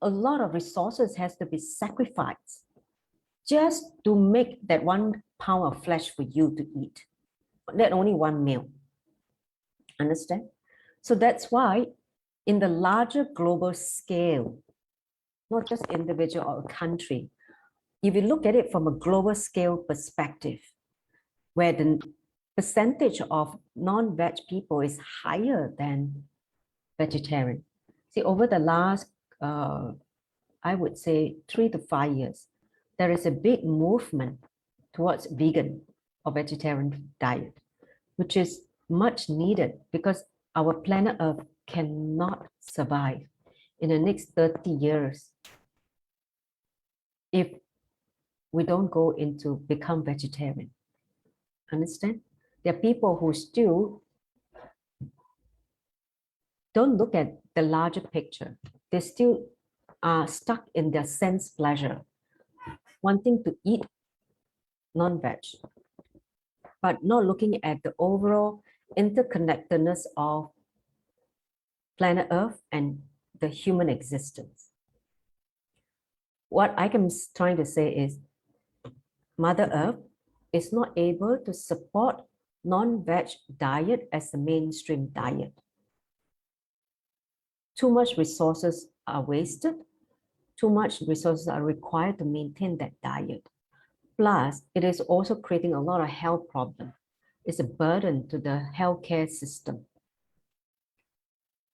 a lot of resources has to be sacrificed just to make that 1 pound of flesh for you to eat. That only one meal. Understand? So that's why in the larger global scale, not just individual or a country, if you look at it from a global scale perspective, where the percentage of non-veg people is higher than vegetarian. See, over the last, I would say 3 to 5 years, there is a big movement towards vegan or vegetarian diet, which is much needed because our planet Earth cannot survive in the next 30 years if we don't go into become vegetarian. Understand? There are people who still don't look at the larger picture. They still are stuck in their sense pleasure, wanting to eat non-veg, but not looking at the overall interconnectedness of planet Earth and the human existence. What I am trying to say is Mother Earth is not able to support non-veg diet as the mainstream diet. Too much resources are wasted. Too much resources are required to maintain that diet. Plus, it is also creating a lot of health problems. It's a burden to the healthcare system.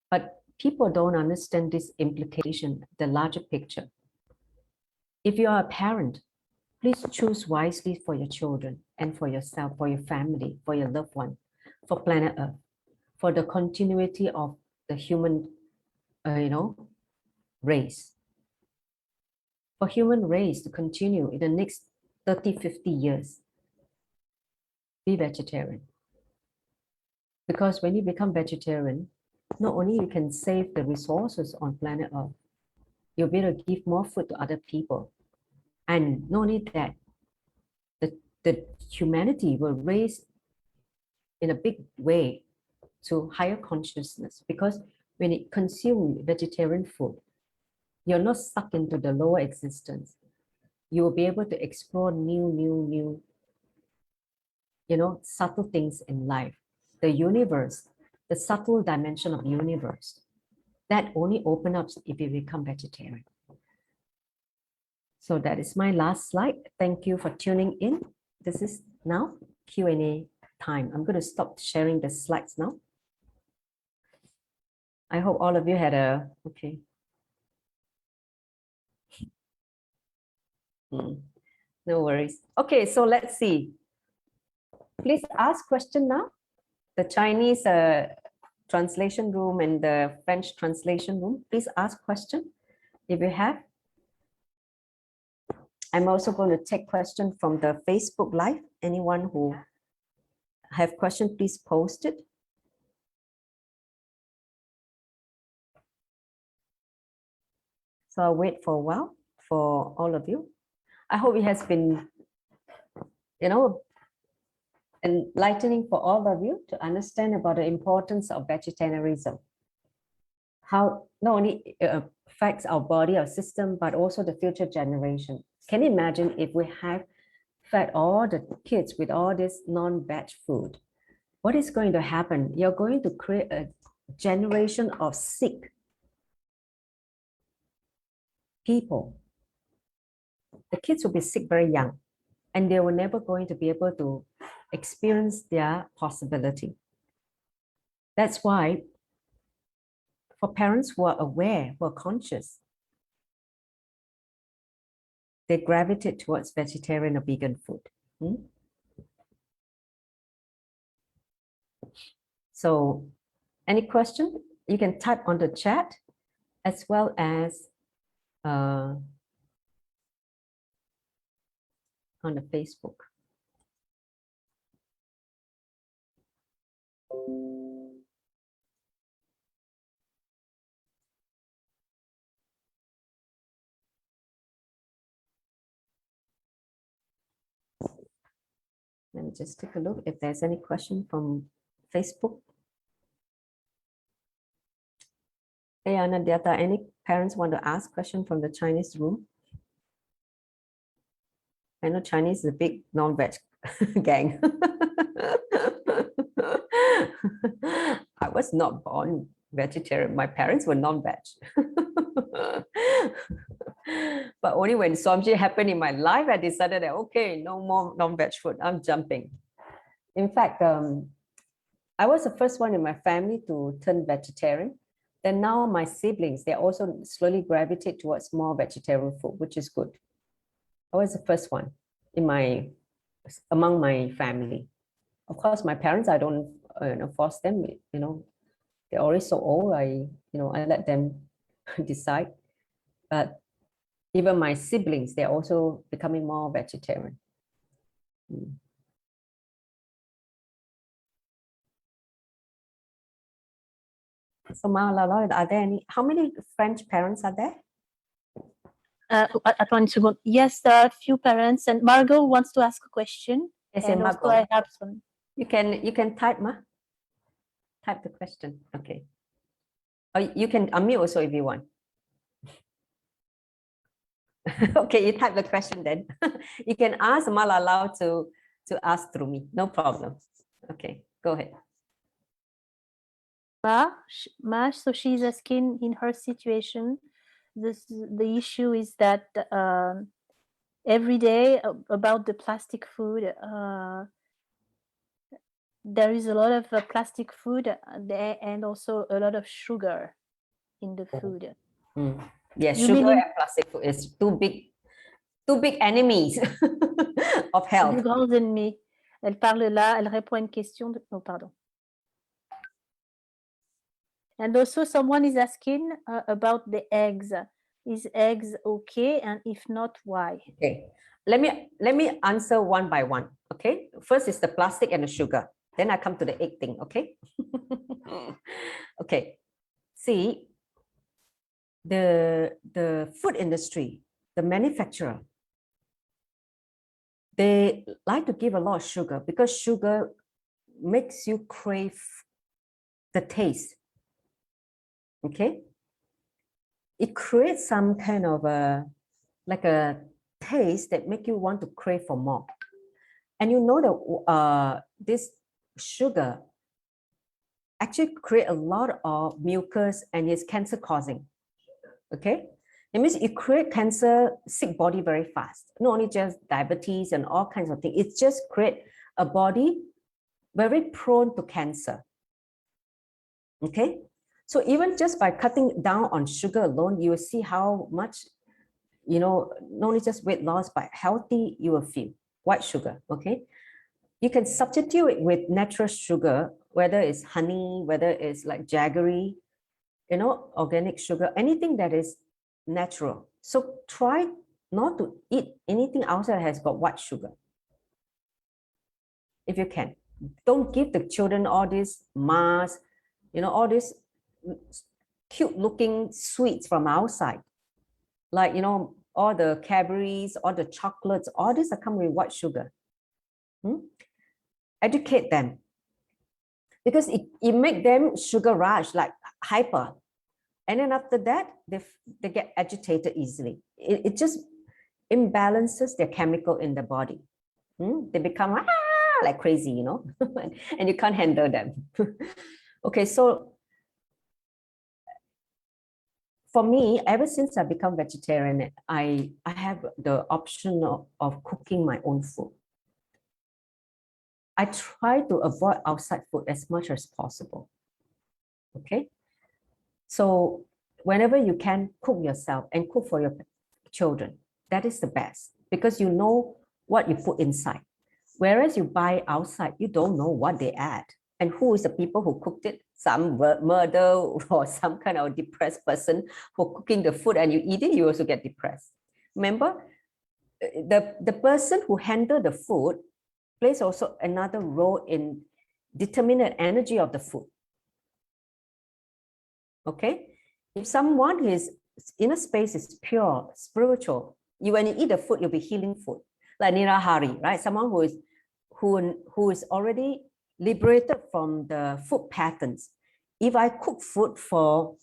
But people don't understand this implication, the larger picture. If you are a parent, please choose wisely for your children and for yourself, for your family, for your loved one, for planet Earth, for the continuity of the human, race. For human race to continue in the next 30, 50 years, be vegetarian. Because when you become vegetarian, not only you can save the resources on planet Earth, you'll be able to give more food to other people. And not only that, the humanity will raise in a big way to higher consciousness, because when it consumes vegetarian food, you're not stuck into the lower existence. You will be able to explore new, subtle things in life. The universe, the subtle dimension of the universe, that only opens up if you become vegetarian. So that is my last slide. Thank you for tuning in. This is now Q&A time. I'm going to stop sharing the slides now. I hope all of you had a, okay. No worries. Okay, so let's see. Please ask question now. The Chinese translation room and the French translation room, please ask question if you have. I'm also going to take question from the Facebook Live. Anyone who have question, please post it. So I'll wait for a while for all of you. I hope it has been, enlightening for all of you to understand about the importance of vegetarianism. How not only affects our body, our system, but also the future generation. Can you imagine if we have fed all the kids with all this non-veg food? What is going to happen? You're going to create a generation of sick people. The kids will be sick very young, and they were never going to be able to experience their possibility. That's why for parents who are aware, who are conscious, they gravitate towards vegetarian or vegan food. So any question, you can type on the chat as well as on the Facebook. Let me just take a look if there's any question from Facebook. Hey, Anadiata, any parents want to ask question from the Chinese room? I know Chinese is a big non-veg gang. I was not born vegetarian. My parents were non-veg. But only when Swamji happened in my life, I decided that, okay, no more non-veg food. I'm jumping. In fact, I was the first one in my family to turn vegetarian. Then now my siblings, they also slowly gravitate towards more vegetarian food, which is good. I was the first one among my family. Of course, my parents, I don't force them. They're already so old. I let them decide. But even my siblings, they're also becoming more vegetarian. So Malala, are there how many French parents are there? At 1 second. Yes, there are a few parents, and Margot wants to ask a question. Yes, and Margot. also I have some. You can type, type the question. Okay. Or you can unmute also if you want. Okay, you type the question then. You can ask Malala to ask through me. No problem. Okay, go ahead. Mash, so she's asking, in her situation, the issue is that every day about the plastic food, there is a lot of plastic food and also a lot of sugar in the food. Yes, sugar and plastic food is two big enemies of health. Deux grands ennemis. Elle parle là, elle répond à une question. Oh, pardon. And also someone is asking about the eggs. Is eggs okay? And if not, why? Okay, let me answer one by one. Okay, first is the plastic and the sugar. Then I come to the egg thing. Okay. Okay. See, the food industry, the manufacturer, they like to give a lot of sugar because sugar makes you crave the taste. Okay. it creates some kind of like a taste that make you want to crave for more. And you know that this sugar actually create a lot of mucus and is cancer causing. Okay, it means it create cancer sick body very fast. Not only just diabetes and all kinds of things, it just create a body very prone to cancer. Okay, so even just by cutting down on sugar alone, you will see how much, you know, not only just weight loss, but healthy you will feel. White sugar, okay? You can substitute it with natural sugar, whether it's honey, whether it's like jaggery, you know, organic sugar, anything that is natural. So try not to eat anything outside that has got white sugar. If you can. Don't give the children all these Mars, you know, all these cute looking sweets from outside. Like, you know, all the Cadbury's, all the chocolates, all these are come with white sugar. Educate them. Because it make them sugar rush, like hyper. And then after that, they get agitated easily. It just imbalances their chemical in the body. They become like crazy, you know, and you can't handle them. Okay, so for me, ever since I become vegetarian, I have the option of cooking my own food. I try to avoid outside food as much as possible. Okay, so whenever you can, cook yourself and cook for your children. That is the best because you know what you put inside. Whereas you buy outside, you don't know what they add and who is the people who cooked it. Some murder or some kind of depressed person who cooking the food and you eat it, you also get depressed. Remember, the person who handled the food plays also another role in determining the energy of the food. Okay, if someone is inner space is pure, spiritual, when you eat the food, you'll be healing food, like Nirahari, right? Someone who is already liberated from the food patterns. If I cook food for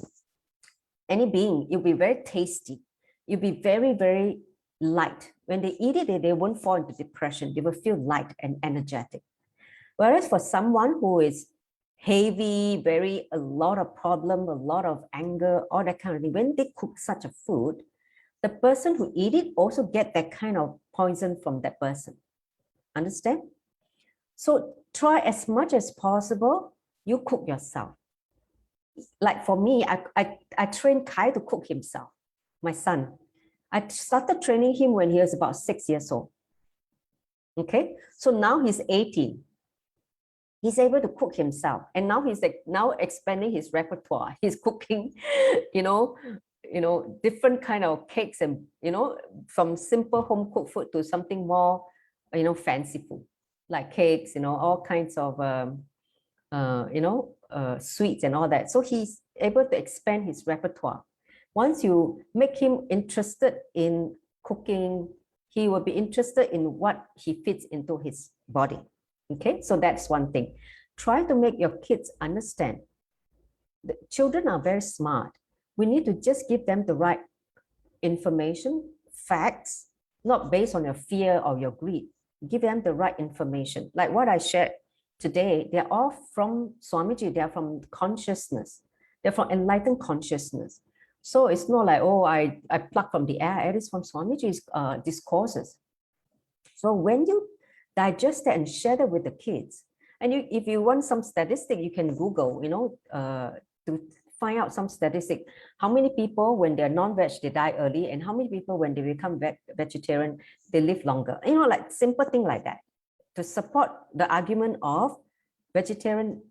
any being, it'll be very tasty. It'll be very, very light. When they eat it, they won't fall into depression. They will feel light and energetic. Whereas for someone who is heavy, a lot of problem, a lot of anger, all that kind of thing, when they cook such a food, the person who eat it also get that kind of poison from that person. Understand? So try as much as possible, you cook yourself. Like for me, I trained Kai to cook himself, my son. I started training him when he was about 6 years old. Okay, so now he's 18. He's able to cook himself, and now he's like now expanding his repertoire. He's cooking, you know, different kind of cakes and from simple home cooked food to something more, fanciful, like cakes, all kinds of sweets and all that. So he's able to expand his repertoire. Once you make him interested in cooking, he will be interested in what he fits into his body. Okay, so that's one thing. Try to make your kids understand. The children are very smart. We need to just give them the right information, facts, not based on your fear or your greed. Give them the right information. Like what I shared today, they're all from Swamiji, they're from consciousness. They're from enlightened consciousness. So it's not like, oh, I pluck from the air. It is from Swamiji's discourses. So when you digest that and share that with the kids, and if you want some statistic, you can Google, to find out some statistic. How many people, when they're non-veg, they die early, and how many people, when they become vegetarian, they live longer. Like simple thing like that, to support the argument of vegetarian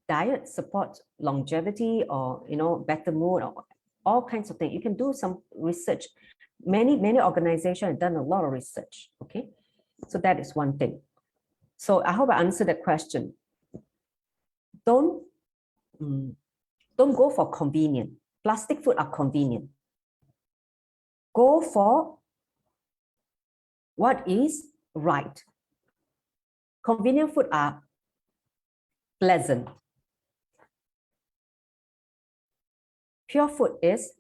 diet supports longevity or better mood or all kinds of things. You can do some research. Many organizations have done a lot of research. Okay, so that is one thing. So I hope I answered that question. Don't go for convenient. Plastic food are convenient. Go for what is right. Convenient food are pleasant. Pure food is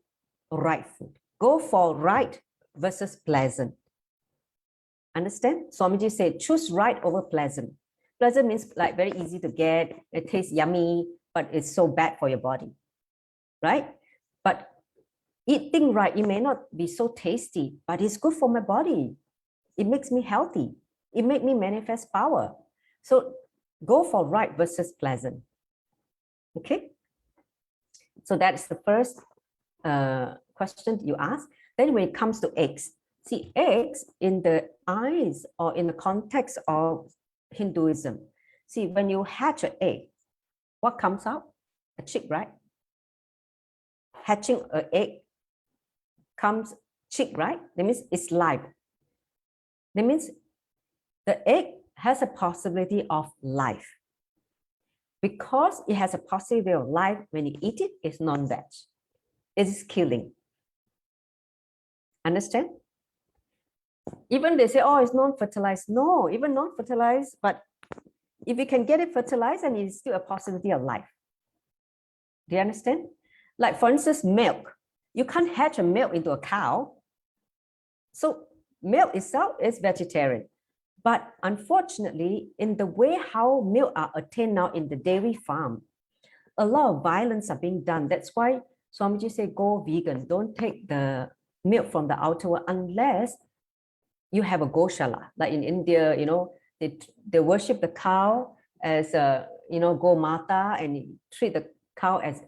right food. Go for right versus pleasant. Understand? Swamiji said, choose right over pleasant. Pleasant means like very easy to get, it tastes yummy, but it's so bad for your body, right? But eating right, it may not be so tasty, but it's good for my body. It makes me healthy. It makes me manifest power. So go for right versus pleasant. Okay? So that's the first question you ask. Then when it comes to eggs, see, eggs in the eyes or in the context of Hinduism, see, when you hatch an egg, what comes out? A chick, right? Hatching an egg comes chick, right? That means it's live. That means the egg has a possibility of life. Because it has a possibility of life, when you eat it, it's non-veg. It is killing. Understand? Even they say, oh, it's non-fertilized. No, even non-fertilized, but if you can get it fertilized, and it's still a possibility of life. Do you understand? Like, for instance, milk. You can't hatch a milk into a cow. So milk itself is vegetarian. But unfortunately, in the way how milk are attained now in the dairy farm, a lot of violence are being done. That's why Swamiji say, go vegan. Don't take the milk from the outer world unless you have a goshala. Like in India, they worship the cow as a, go mata, and treat the cow as,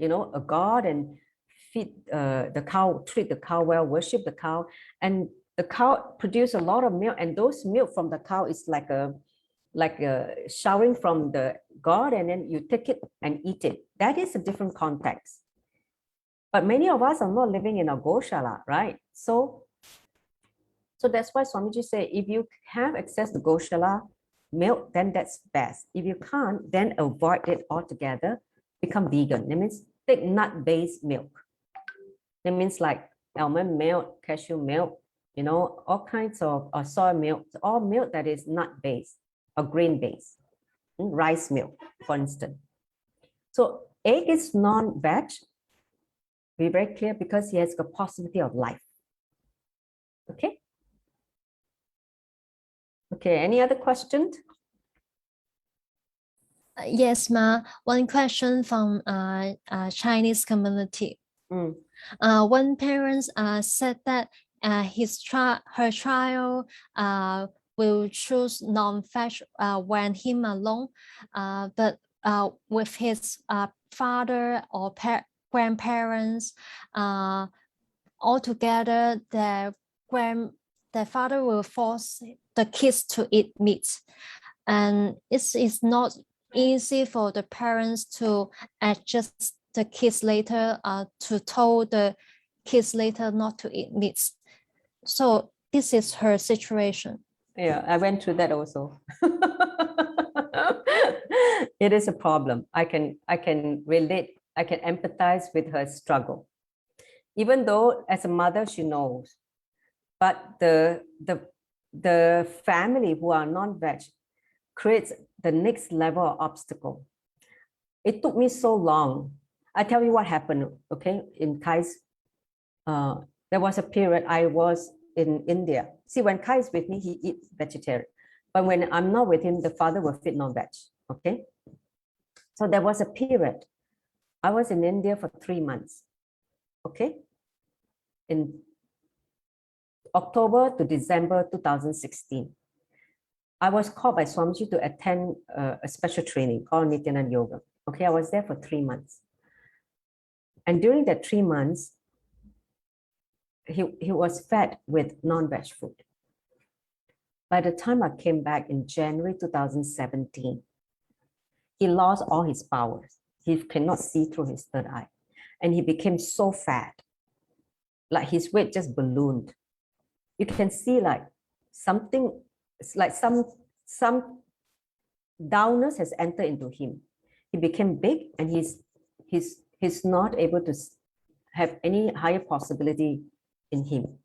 a god, and feed the cow, treat the cow well, worship the cow. And the cow produce a lot of milk, and those milk from the cow is like a showering from the god, and then you take it and eat it. That is a different context. But many of us are not living in a goshala, right? So that's why Swamiji say, if you have access to goshala milk, then that's best. If you can't, then avoid it altogether. Become vegan. That means take nut-based milk. That means like almond milk, cashew milk, all kinds of soy milk, all milk that is nut-based or grain-based, rice milk, for instance. So egg is non-veg. Be very clear, because he has the possibility of life. Okay. Okay, any other questions? Yes, Ma. One question from Chinese community. One parent said that her child will choose non-veg when him alone, but with his father or grandparents all together, their father will force the kids to eat meat, and it's not easy for the parents to adjust the kids later, to tell the kids later not to eat meat. So this is her situation. Yeah, I went through that also. It is a problem. I can relate. I can empathize with her struggle. Even though as a mother she knows, but the family who are non-veg creates the next level of obstacle. It took me so long. I tell you what happened, okay? In Kai's, there was a period I was in India. See, when Kai is with me, he eats vegetarian. But when I'm not with him, the father will feed non-veg, okay? So there was a period. I was in India for 3 months, okay? In October to December 2016. I was called by Swamiji to attend a special training called Nityananda Yoga. Okay, I was there for 3 months. And during that 3 months, he was fed with non-veg food. By the time I came back in January 2017, he lost all his powers. He cannot see through his third eye. And he became so fat, like his weight just ballooned. You can see like something, it's like some downers has entered into him. He became big, and he's not able to have any higher possibility in him.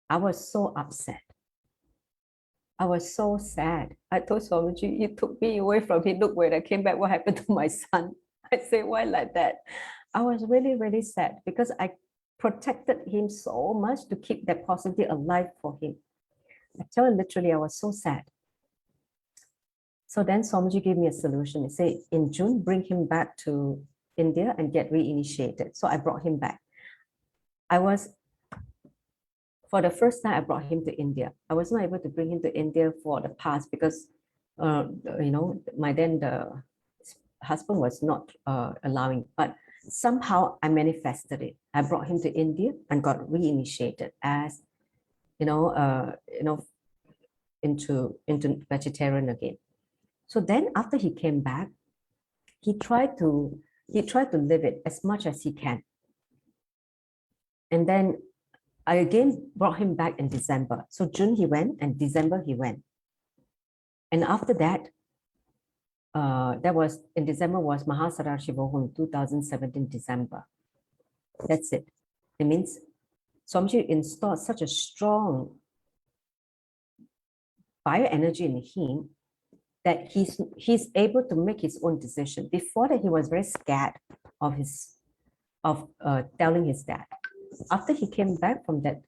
I was so upset. I was so sad. I told Swamiji, you took me away from him. Look, when I came back, what happened to my son? I said, why like that? I was really, really sad, because I protected him so much to keep that positivity alive for him. I tell you, literally, I was so sad. So then Swamiji gave me a solution. He said, in June, bring him back to India and get reinitiated. So I brought him back. For the first time, I brought him to India. I was not able to bring him to India for the past because, the husband was not allowing, but somehow I manifested it. I brought him to India and got reinitiated as, into vegetarian again. So then after he came back, he tried to live it as much as he can. And then I again brought him back in December. So June he went and December he went. And after that, that was in December was Mahasara Shivohun 2017 December. That's it. It means Swamiji installed such a strong bioenergy in him that he's able to make his own decision. Before that, he was very scared of telling his dad. After he came back from that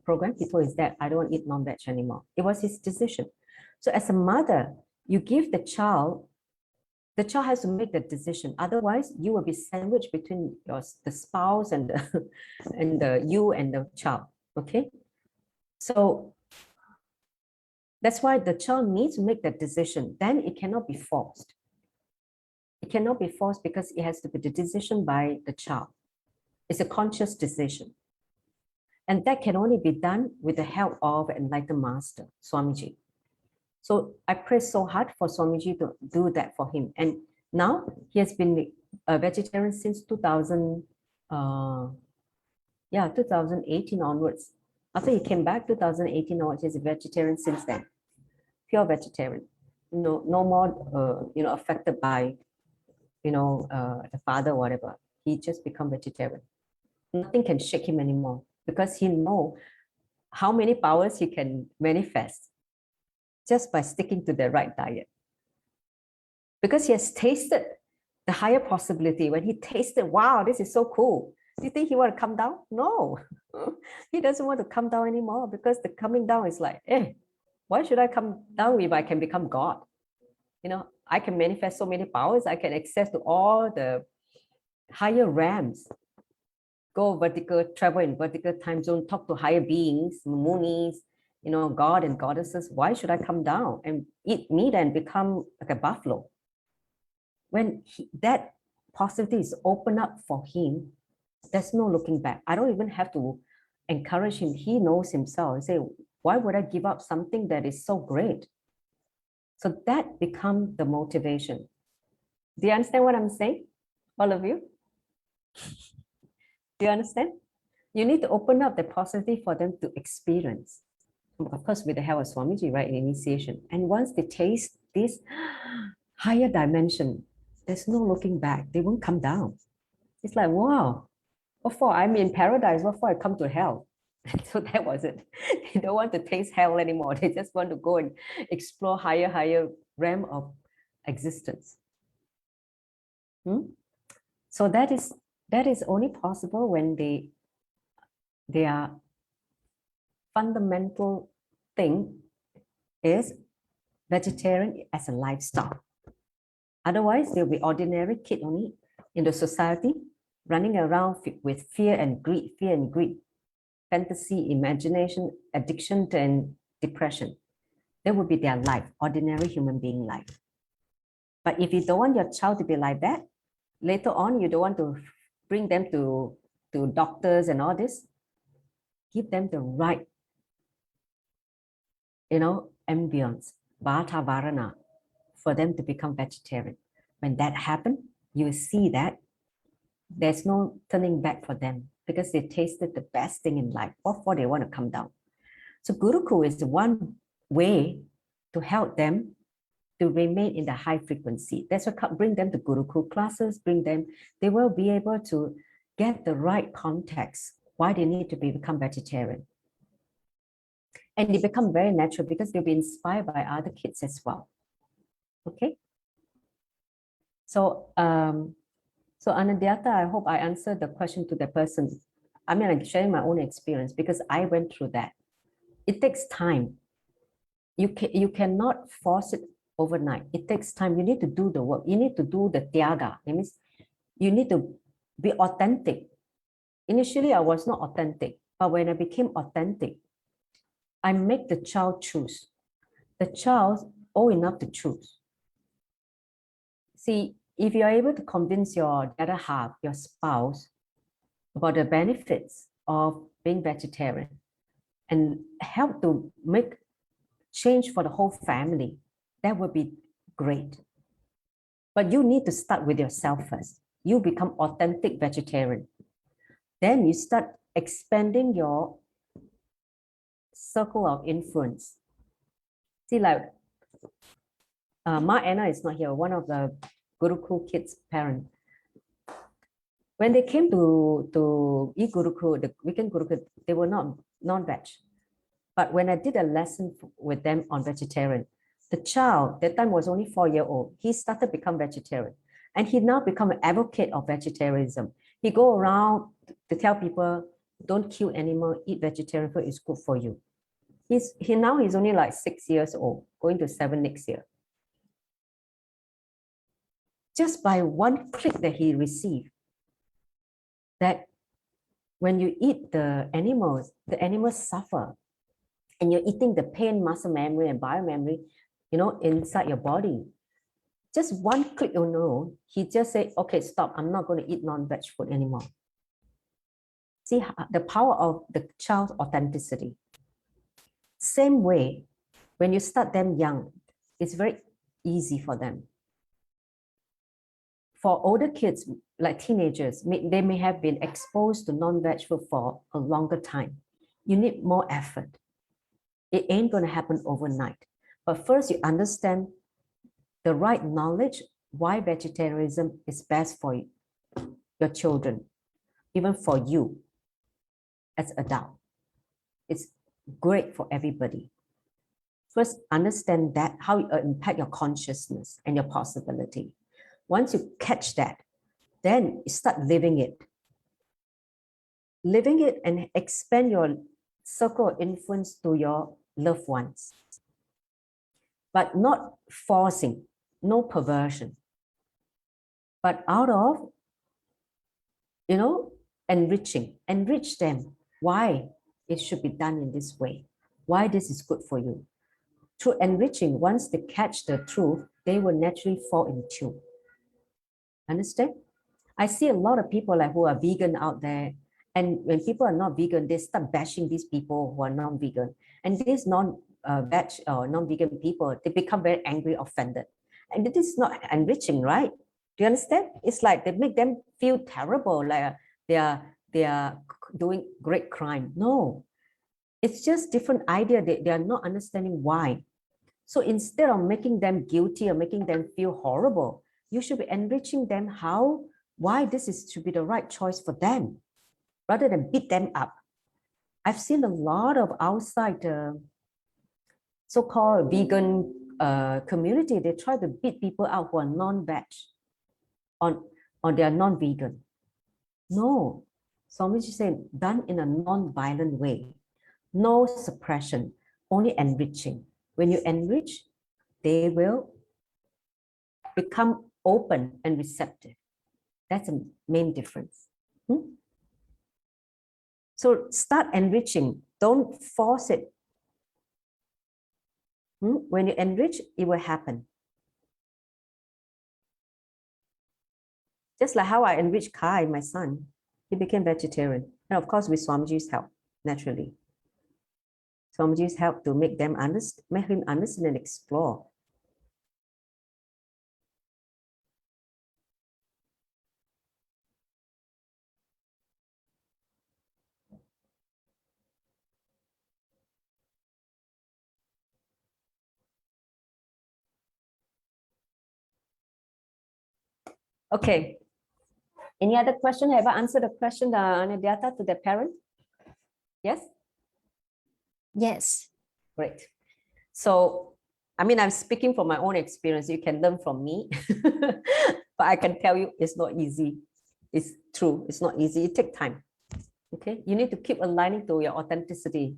program, he told his dad, I don't eat non-veg anymore. It was his decision. So as a mother, you give the child has to make that decision. Otherwise, you will be sandwiched between the spouse and you and the child. Okay, so that's why the child needs to make that decision. Then it cannot be forced. It cannot be forced because it has to be the decision by the child. It's a conscious decision. And that can only be done with the help of Enlightened Master, Swamiji. So I pray so hard for Swamiji to do that for him. And now he has been a vegetarian since 2018 onwards. After he came back 2018 onwards, he's a vegetarian since then. Pure vegetarian. No more affected by the father or whatever. He just become vegetarian. Nothing can shake him anymore because he knows how many powers he can manifest just by sticking to the right diet. Because he has tasted the higher possibility. When he tasted, wow, this is so cool. Do you think he want to come down? No. He doesn't want to come down anymore because the coming down is like, why should I come down if I can become God? I can manifest so many powers. I can access to all the higher realms. Go vertical, travel in vertical time zone, talk to higher beings, Munis, God and goddesses. Why should I come down and eat meat and become like a buffalo? When that possibility is open up for him, there's no looking back. I don't even have to encourage him. He knows himself. I say, why would I give up something that is so great? So that becomes the motivation. Do you understand what I'm saying? All of you? Do you understand? You need to open up the possibility for them to experience. Of course, with the help of Swamiji, right, in initiation. And once they taste this higher dimension, there's no looking back. They won't come down. It's like, wow, what for? I'm in paradise. What for I come to hell? So that was it. They don't want to taste hell anymore. They just want to go and explore higher realm of existence. So that is only possible when they are fundamental thing is vegetarian as a lifestyle. Otherwise, they'll be ordinary kid only in the society, running around with fear and greed, fantasy, imagination, addiction, and depression. That would be their life, ordinary human being life. But if you don't want your child to be like that, later on, you don't want to bring them to doctors and all this, give them the right, ambience, vata varana, for them to become vegetarian. When that happens, you will see that there's no turning back for them because they tasted the best thing in life. What for they want to come down? So Gurukul is the one way to help them to remain in the high frequency. That's why bring them to Gurukul classes, they will be able to get the right context, why they need to become vegetarian. And they become very natural because they'll be inspired by other kids as well. Okay? So, Anandyata, I hope I answered the question to the person. I mean, I'm sharing my own experience because I went through that. It takes time. You cannot force it overnight. It takes time. You need to do the work. You need to do the tyaga. It means you need to be authentic. Initially, I was not authentic, but when I became authentic, I make the child choose. The child old enough to choose. See, if you're able to convince your other half, your spouse, about the benefits of being vegetarian and help to make change for the whole family, that would be great. But you need to start with yourself first. You become authentic vegetarian. Then you start expanding your circle of influence. See, like Ma Anna is not here, one of the Gurukul kids' parents. When they came to eat Gurukul, the weekend Gurukul, they were not non-veg. But when I did a lesson with them on vegetarian, the child, that time was only 4 years old, he started become vegetarian. And he now become an advocate of vegetarianism. He go around to tell people, don't kill animal, eat vegetarian food, it's good for you. He's only like 6 years old, going to 7 next year. Just by one click that he received, that when you eat the animals suffer, and you're eating the pain, muscle memory, and biomemory, inside your body. Just one click, he just said, okay, stop, I'm not going to eat non-veg food anymore. See the power of the child's authenticity. Same way, when you start them young, it's very easy for them. For older kids, like teenagers, they may have been exposed to non-veg food for a longer time. You need more effort. It ain't going to happen overnight. But first, you understand the right knowledge why vegetarianism is best for you, your children, even for you as an adult. It's great for everybody. First, understand that, how it impact your consciousness and your possibility. Once you catch that, then you start living it. Living it and expand your circle of influence to your loved ones. But not forcing, no perversion. But out of, enriching. Enrich them. Why it should be done in this way. Why this is good for you. Through enriching, once they catch the truth, they will naturally fall in tune. Understand? I see a lot of people who are vegan out there, and when people are not vegan, they start bashing these people who are non-vegan. And these non-veg or non-vegan people, they become very angry, offended. And it is not enriching, right? Do you understand? It's like they make them feel terrible, like they are doing great crime. No, it's just different idea. They are not understanding why. So instead of making them guilty or making them feel horrible, you should be enriching them why this should be the right choice for them, rather than beat them up. I've seen a lot of outside so-called vegan community. They try to beat people out who are non-veg on they are non-vegan. No, Swamiji said, done in a non-violent way, no suppression, only enriching. When you enrich, they will become open and receptive. That's the main difference. So start enriching. Don't force it. When you enrich, it will happen. Just like how I enriched Kai, my son. He became vegetarian. And of course, with Swamiji's help, naturally. Swamiji's help to make him understand and explore. Okay. Any other question? Have I answered the question, Anadyata, to the parent? Yes? Yes. Great. So, I'm speaking from my own experience. You can learn from me. But I can tell you it's not easy. It's true. It's not easy. It takes time. Okay, you need to keep aligning to your authenticity,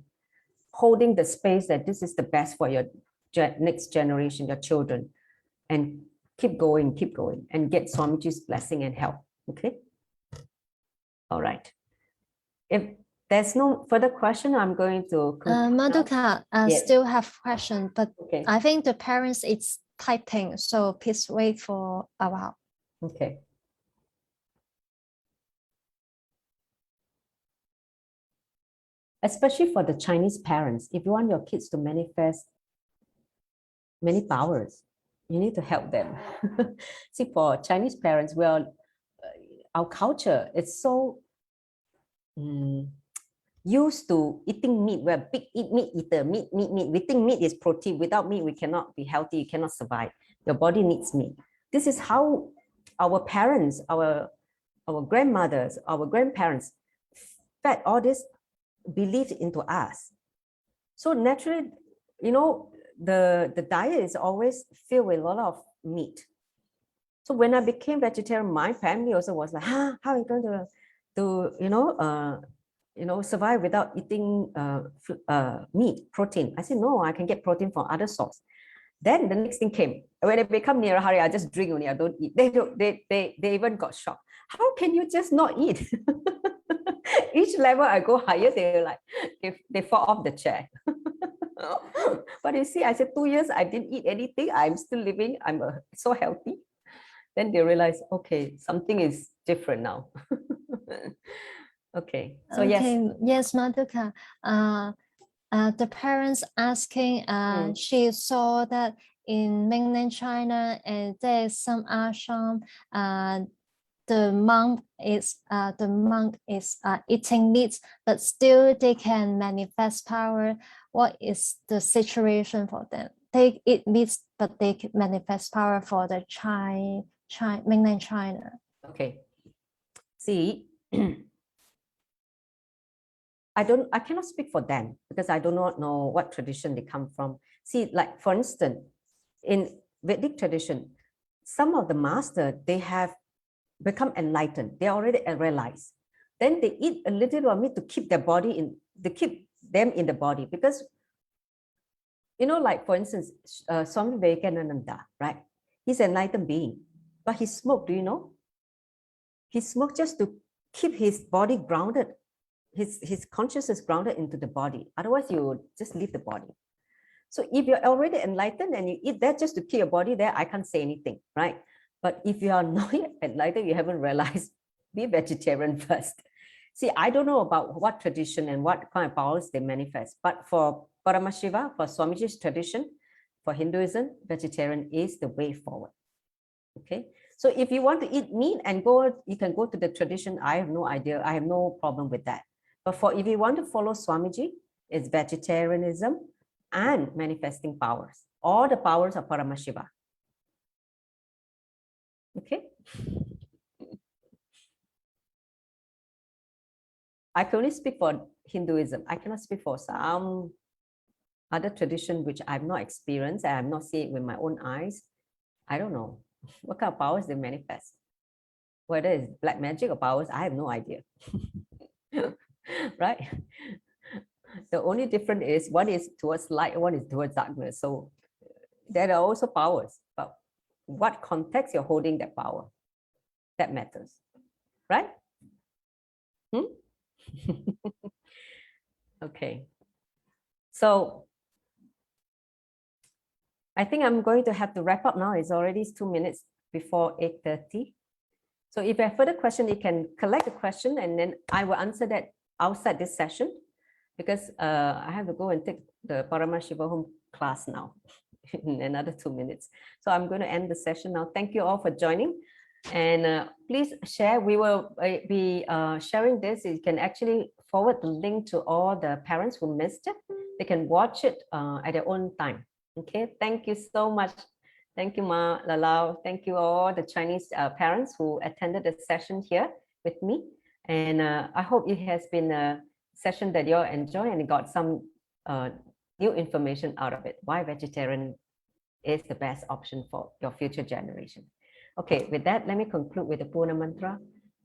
holding the space that this is the best for your next generation, your children, and keep going, and get Swamiji's blessing and help. Okay. All right. If there's no further question, I'm going to conclude. Maduka, Yes. still have question, but Okay. I think the parents is typing, so please wait for a while. Okay. Especially for the Chinese parents, if you want your kids to manifest many powers, you need to help them. See, for Chinese parents, our culture is so used to eating meat. We're big meat eater, meat. We think meat is protein. Without meat, we cannot be healthy. You cannot survive. Your body needs meat. This is how our parents, our grandmothers, our grandparents fed all this belief into us. So naturally, you know, the diet is always filled with a lot of meat. So when I became vegetarian, my family also was like, how are you going to survive without eating meat, protein? I said, no, I can get protein from other sources. Then the next thing came. When I become Nirahari, I just drink only, I don't eat. They even got shocked. How can you just not eat? Each level I go higher, they're like, they fall off the chair. But you see, I said 2 years, I didn't eat anything. I'm still living. I'm so healthy. Then they realize, okay, something is different now. Okay. So yes, Maduka. The parents asking, she saw that in mainland China, and there's some ashram, the monk is eating meat, but still they can manifest power. What is the situation for them? They eat meat, but they can manifest power for the mainland China. Okay. See, I cannot speak for them because I do not know what tradition they come from. See, like for instance, in Vedic tradition, some of the master, they have become enlightened. They already realized. Then they eat a little of meat to keep their body in, to keep them in the body. Because, you know, like for instance, Swami Vivekananda, right? He's an enlightened being, but he smoked, do you know? He smoked just to keep his body grounded, his consciousness grounded into the body. Otherwise, you would just leave the body. So if you're already enlightened and you eat that just to keep your body there, I can't say anything, right? But if you are not yet enlightened, you haven't realized, be vegetarian first. See, I don't know about what tradition and what kind of powers they manifest, but for Paramashiva, for Swamiji's tradition, for Hinduism, vegetarian is the way forward. Okay, so if you want to eat meat and you can go to the tradition. I have no idea. I have no problem with that. But if you want to follow Swamiji, it's vegetarianism and manifesting powers. All the powers of Paramashiva. Okay. I can only speak for Hinduism. I cannot speak for some other tradition which I've not experienced. I have not seen it with my own eyes. I don't know what kind of powers they manifest. Whether it's black magic or powers, I have no idea. Right? The only difference is one is towards light, one is towards darkness. So there are also powers, but what context you're holding that power, that matters, right? Okay. So I think I'm going to have to wrap up now. It's already 2 minutes before 8:30. So if you have further question, you can collect the question and then I will answer that outside this session because I have to go and take the Paramashiva home class now in another 2 minutes. So I'm going to end the session now. Thank you all for joining. And please share. We will be sharing this. You can actually forward the link to all the parents who missed it. They can watch it at their own time. Okay, thank you so much. Thank you, Ma Lalau. Thank you all the Chinese parents who attended the session here with me. And I hope it has been a session that you all enjoy and got some new information out of it. Why vegetarian is the best option for your future generation. Okay, with that, let me conclude with the Purna Mantra.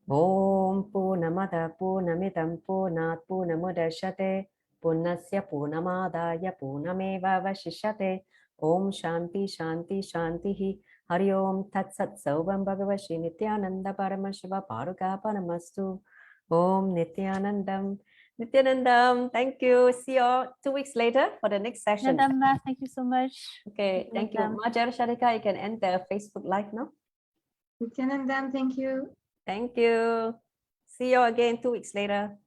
Om Purnamada Purnamidam Purnat Purnamudachyate Purnasya Purnamadaya Purnameva Vashishyate. Om Shanti Shanti Shanti Hari Om Tat Sat Sarvam Bhagavashi Nityananda Paramashiva Paruka Paramastu. Om Nityanandam. Nityanandam, thank you. See you all 2 weeks later for the next session. Nandamma, thank you so much. Okay, thank you. Nityanandam. Majar Sharika, you can end the Facebook Live now. Nityanandam, thank you. Thank you. See you again 2 weeks later.